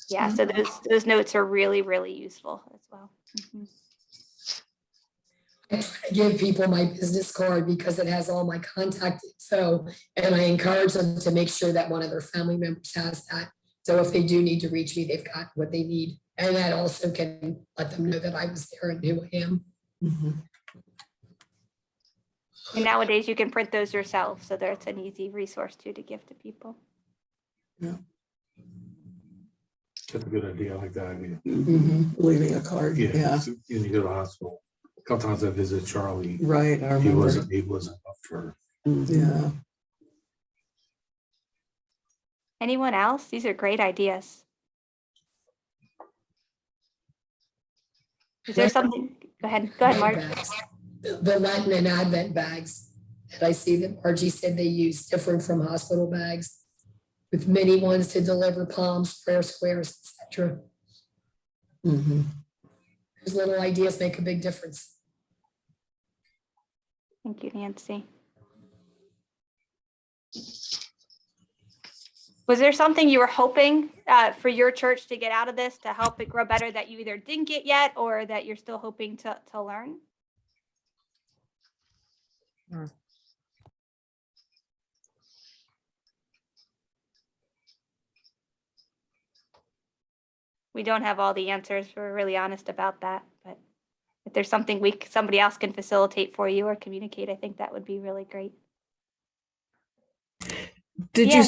Yeah, so those notes are really, really useful as well. I try to give people my business card because it has all my contact info, and I encourage them to make sure that one of their family members has that. So if they do need to reach me, they've got what they need. And that also can let them know that I was there and who I am. And nowadays you can print those yourself, so that's an easy resource too to give to people. Yeah. That's a good idea. I like that idea. Leaving a card. Yeah. When you go to the hospital, a couple times I visited Charlie. Right. I He remember. wasn't up for. Yeah. Anyone else? These are great ideas. Is there something? Go ahead, Mark. Bags. The Lenten and Advent bags that I see that Margie said they use, different from hospital bags, with mini ones to deliver palms, prayer squares, etc. Those little ideas make a big difference. Thank you, Nancy. Was there something you were hoping for your church to get out of this to help it grow better that you either didn't get yet or that you're still hoping to learn? We don't have all the answers. We're really honest about that. But if there's something somebody else can facilitate for you or communicate, I think that would be really great. Did Yeah.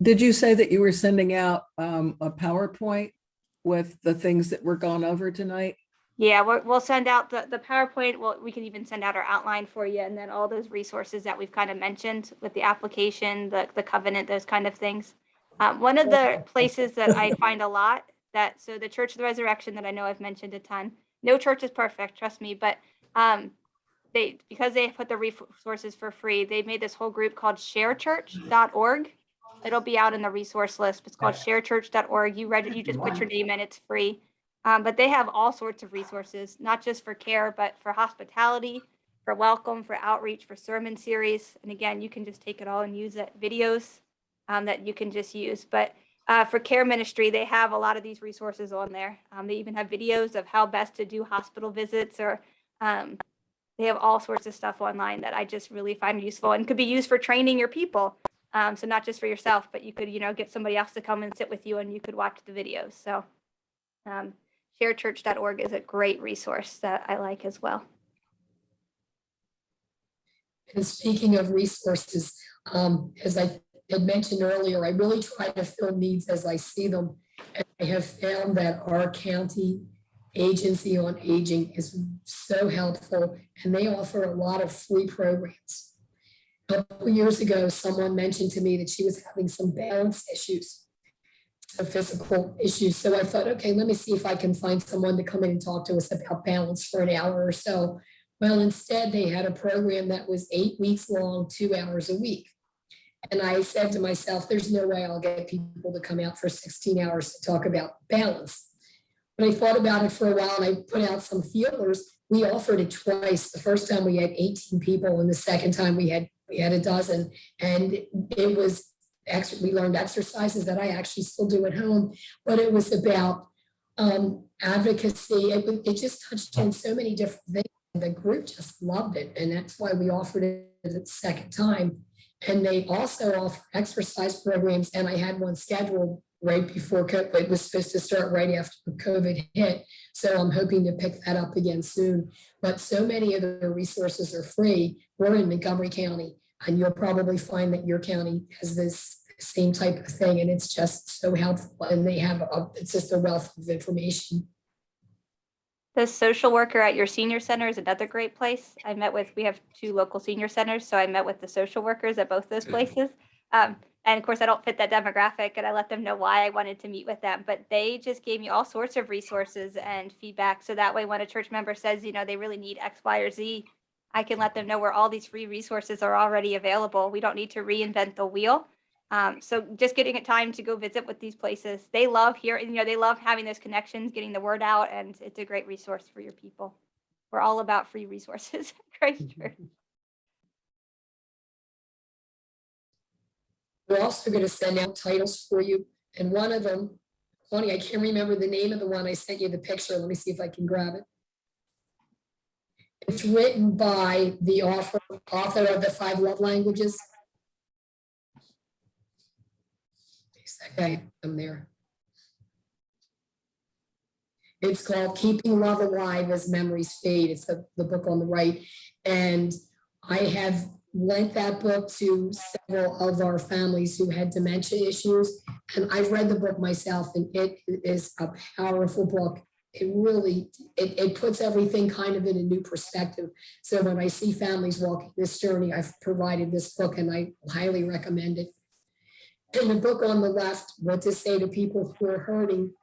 did you say that you were sending out a PowerPoint with the things that were gone over tonight? Yeah, we'll send out the PowerPoint. We can even send out our outline for you, and then all those resources that we've kind of mentioned with the application, the covenant, those kind of things. One of the places that I find a lot so the Church of the Resurrection that I know I've mentioned a ton. No church is perfect, trust me, but because they put the resources for free, they've made this whole group called sharechurch.org. It'll be out in the resource list. It's called sharechurch.org. You just put your name in, it's free. But they have all sorts of resources, not just for care, but for hospitality, for welcome, for outreach, for sermon series. And again, you can just take it all and use it. Videos that you can just use. But for care ministry, they have a lot of these resources on there. They even have videos of how best to do hospital visits, or they have all sorts of stuff online that I just really find useful and could be used for training your people. So not just for yourself, but you could, get somebody else to come and sit with you and you could watch the videos. So sharechurch.org is a great resource that I like as well. And speaking of resources, as I had mentioned earlier, I really try to fill needs as I see them. And I have found that our county agency on aging is so helpful, and they offer a lot of free programs. A couple years ago, someone mentioned to me that she was having some balance issues, some physical issues. So I thought, okay, let me see if I can find someone to come in and talk to us about balance for an hour or so. Well, instead, they had a program that was 8 weeks long, 2 hours a week. And I said to myself, there's no way I'll get people to come out for 16 hours to talk about balance. But I thought about it for a while, and I put out some feelers. We offered it twice. The first time we had 18 people, and the second time we had a dozen. And it was we learned exercises that I actually still do at home, but it was about advocacy. It just touched on so many different things. The group just loved it, and that's why we offered it the second time. And they also offer exercise programs, and I had one scheduled right before COVID. It was supposed to start right after COVID hit, so I'm hoping to pick that up again soon. But so many of the resources are free. We're in Montgomery County, and you'll probably find that your county has this same type of thing, and it's just so helpful. And they have it's just a wealth of information. The social worker at your senior center is another great place. We have 2 local senior centers, so I met with the social workers at both those places. And of course, I don't fit that demographic, and I let them know why I wanted to meet with them. But they just gave me all sorts of resources and feedback. So that way, when a church member says, they really need X, Y, or Z, I can let them know where all these free resources are already available. We don't need to reinvent the wheel. So just getting a time to go visit with these places. They love they love having those connections, getting the word out, and it's a great resource for your people. We're all about free resources. Christ Church. We're also going to send out titles for you. And one of them, funny, I can't remember the name of the one. I sent you the picture. Let me see if I can grab it. It's written by the author of the 5 Love Languages. Okay, I'm there. It's called Keeping Love Alive as Memories Fade. It's the book on the right. And I have lent that book to several of our families who had dementia issues. And I've read the book myself, and it is a powerful book. It really, it puts everything kind of in a new perspective. So when I see families walking this journey, I've provided this book, and I highly recommend it. And the book on the left, What to Say to People Who Are Hurting,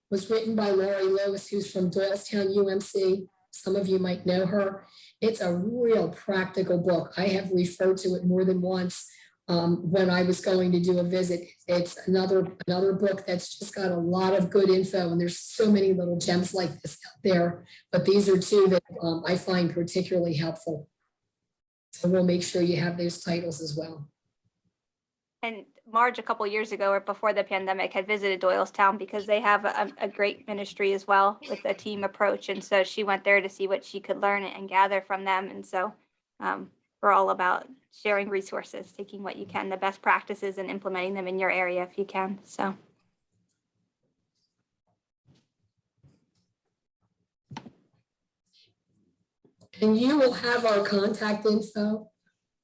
was written by Lori Lewis, who's from Doylestown, UMC. Some of you might know her. It's a real practical book. I have referred to it more than once when I was going to do a visit. It's another book that's just got a lot of good info, and there's so many little gems like this out there. But these are 2 that I find particularly helpful. So we'll make sure you have those titles as well. And Marge a couple years ago or before the pandemic had visited Doylestown because they have a great ministry as well with a team approach. And so she went there to see what she could learn and gather from them. And so we're all about sharing resources, taking what you can, the best practices and implementing them in your area if you can. So. And you will have our contact info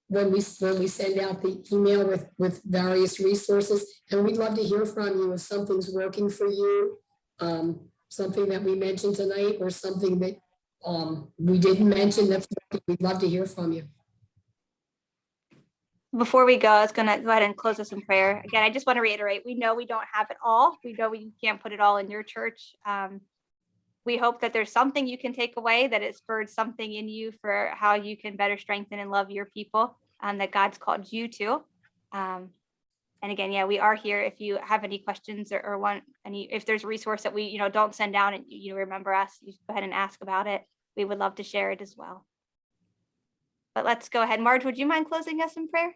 when we send out the email with various resources. And we'd love to hear from you if something's working for you, something that we mentioned tonight or something that we didn't mention. We'd love to hear from you. Before we go, I was going to go ahead and close us in prayer. Again, I just want to reiterate, we know we don't have it all. We know we can't put it all in your church. We hope that there's something you can take away, that it spurred something in you for how you can better strengthen and love your people that God's called you to. And again, yeah, we are here. If you have any questions or want any, if there's a resource that we, don't send down and you remember us, you go ahead and ask about it. We would love to share it as well. But let's go ahead. Marge, would you mind closing us in prayer?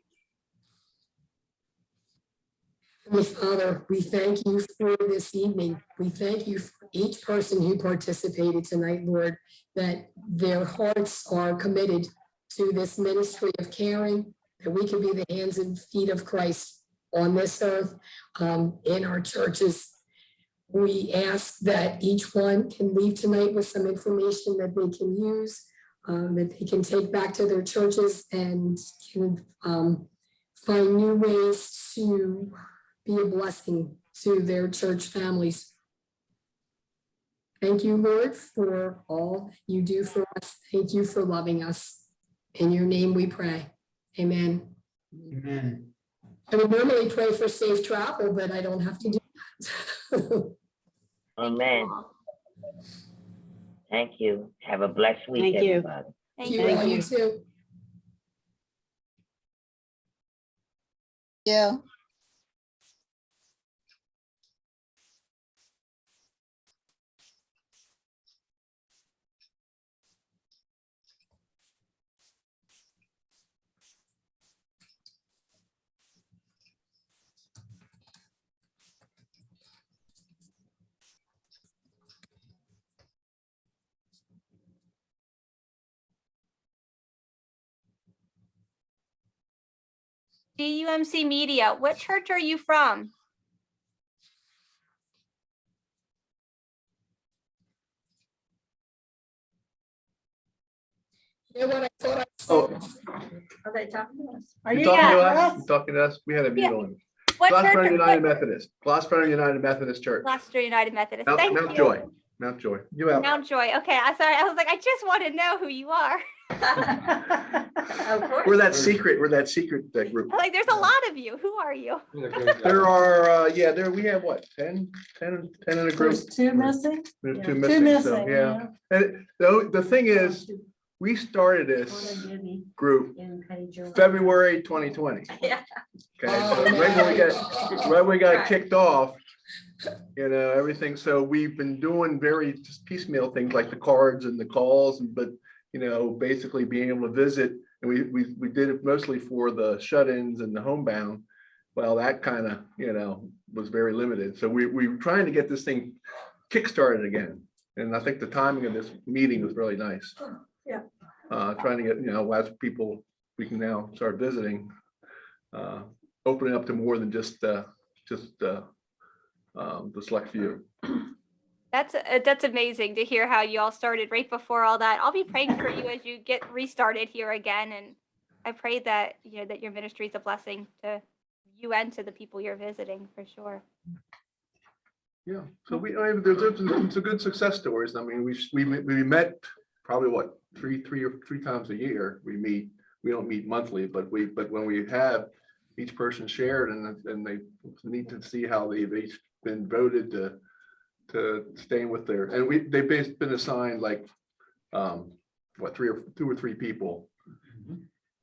Heavenly Father, we thank you for this evening. We thank you for each person who participated tonight, Lord, that their hearts are committed to this ministry of caring, that we can be the hands and feet of Christ on this earth, in our churches. We ask that each one can leave tonight with some information that they can use, that they can take back to their churches and can find new ways to be a blessing to their church families. Thank you, Lord, for all you do for us. Thank you for loving us. In your name we pray. Amen. Amen. I would normally pray for safe travel, but I don't have to do that. Amen. Thank you. Have a blessed week, Thank you. everybody. Thank You, you. you too. Yeah. DUMC Media, what church are you from? You know what I thought I Oh, Are they talking to us? you talking to us? You talking to us? We had a mute Yeah. on. What Gloucester church? United Methodist, Gloucester United Methodist Church, Gloucester United Methodist. Mount Thank Mount you. Joy, Mount Joy. You out. Mount Joy. Okay, I'm sorry. I was like, I just want to know who you are. We're that secret group. Like, there's a lot of you. Who are you? There are, we have what, 10 in a group? There's two missing? There's Yeah. two Two missing, so, missing, yeah. And the thing is, we started this group February 2020. Yeah. Okay, so right when we got kicked off, everything. So we've been doing very just piecemeal things like the cards and the calls, but basically being able to visit. And we did it mostly for the shut-ins and the homebound. Well, that kind of was very limited. So we were trying to get this thing kickstarted again. And I think the timing of this meeting was really nice. Yeah. Trying to get as people we can now start visiting, opening up to more than just the select few. That's amazing to hear how you all started right before all that. I'll be praying for you as you get restarted here again, and I pray that that your ministry is a blessing to you and to the people you're visiting for sure. Yeah, so there's some good success stories. I mean, we met probably three times a year. We meet. We don't meet monthly, but when we have, each person shared, and they need to see how they've each been voted to staying with they've been assigned like two or three people,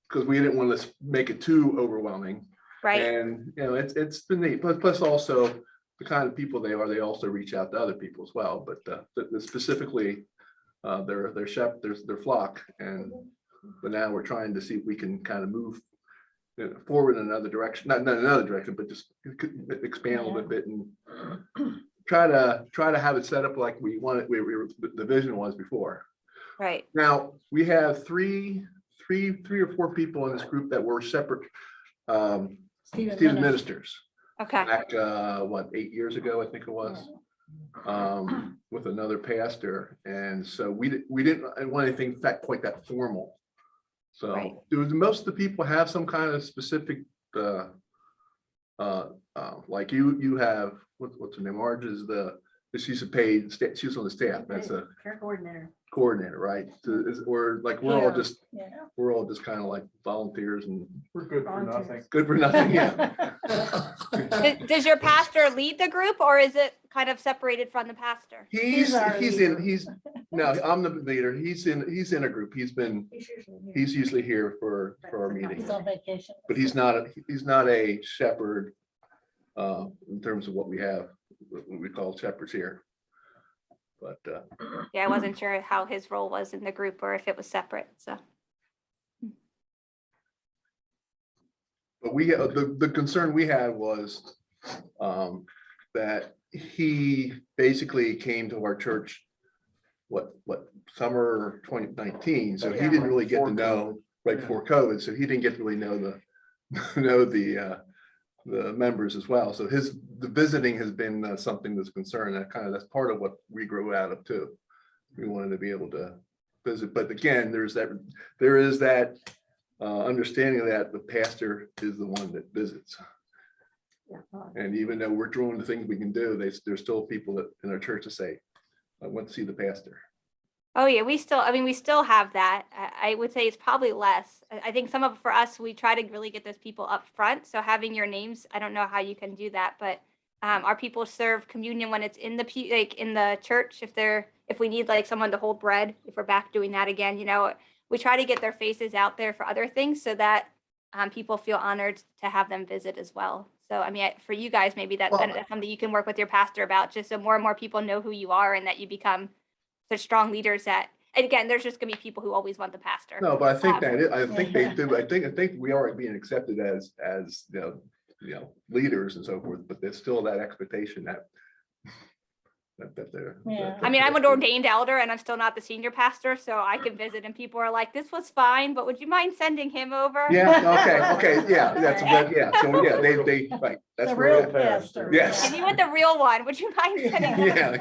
because we didn't want to make it too overwhelming. Right. And it's been neat. Plus also the kind of people they are, they also reach out to other people as well. But specifically their flock, but now we're trying to see if we can kind of move forward in another direction, not another direction, but just expand a little bit and try to have it set up like we wanted, the vision was before. Right. Now, we have three or four people in this group that were separate student ministers. Okay. Back, 8 years ago, I think it was, with another pastor. And so we didn't want anything quite that formal. So Right. most of the people have some kind of specific, like you have, what's her name? Marge is she's a paid, she's on the staff. That's a Care coordinator. coordinator, right? Or like, we're all Yeah. just kind of like volunteers and We're good for nothing. good for nothing, yeah. Does your pastor lead the group, or is it kind of separated from the pastor? He's our leader. no, I'm the leader. He's in a group. He's usually here for our meetings, He's on vacation. but he's not a shepherd in terms of what we have, what we call shepherds here. But Yeah, I wasn't sure how his role was in the group or if it was separate, so. but the concern we had was that he basically came to our church what summer 2019, so he didn't really get to know right before COVID, so he didn't get to really know the members as well. So the visiting has been something that's concerned. That's part of what we grew out of too. We wanted to be able to visit, but again, there is that understanding that the pastor is the one that visits. And even though we're doing the things we can do, there's still people that in our church to say, I want to see the pastor. Oh yeah, we still have that. I would say it's probably less. I think for us, we try to really get those people up front. So having your names, I don't know how you can do that, but our people serve communion when it's in the in the church. If we need like someone to hold bread, if we're back doing that again, we try to get their faces out there for other things so that people feel honored to have them visit as well. So, I mean, for you guys, maybe that's something you can work with your pastor about, just so more and more people know who you are and that you become such strong leaders that, and again, there's just gonna be people who always want the pastor. No, but I think I think they do. I think we are being accepted as leaders and so forth, but there's still that expectation that they're. Yeah. I mean, I'm an ordained elder and I'm still not the senior pastor, so I can visit and people are like, this was fine, but would you mind sending him over? Yeah, okay, yeah, that's good, yeah, so yeah, they, right, that's The where. real pastor. Yes. If you want the real one, would you mind sending him? Yeah.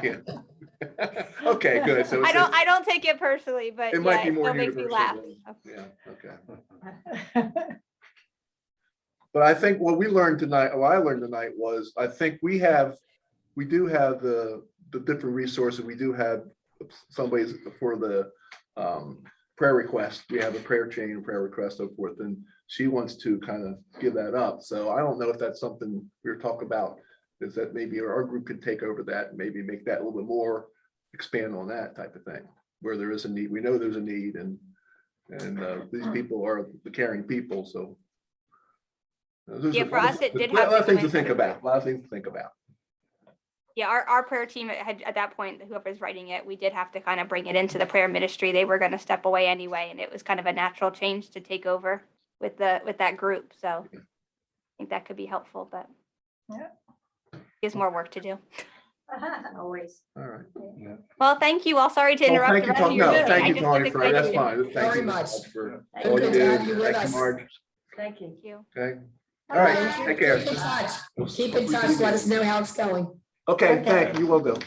Okay, good, so. I don't take it personally, but It yeah, might be it more still makes me universal laugh. than- Yeah, okay. But I think what I learned tonight was, I think we do have the different resources. We do have some ways for the prayer request. We have a prayer chain, prayer request, so forth, and she wants to kind of give that up. So I don't know if that's something we were talking about, is that maybe our group could take over that and maybe make that a little bit more, expand on that type of thing, where there is a need. We know there's a need, and these people are the caring people, so. Yeah, for us, it did A lot have of to things go to into think the about, a lot of things to think about. Yeah, our prayer team had, at that point, whoever's writing it, we did have to kind of bring it into the prayer ministry. They were going to step away anyway, and it was kind of a natural change to take over with that group. So I think that could be helpful, but gives more work to do. Always. All right. Well, thank you all. Sorry to Well, interrupt. thank the you, rest of Tony. your No, meeting. thank I you, just Tony, was for that. That's excited. fine. Thank Very you much. for Thank all you you. do. Glad you with Thank you, us. Marge. Thank you. Thank you. Okay. All right, take care. Keep in touch. Keep in touch. Let us know how it's going. Okay, thank you. You will do.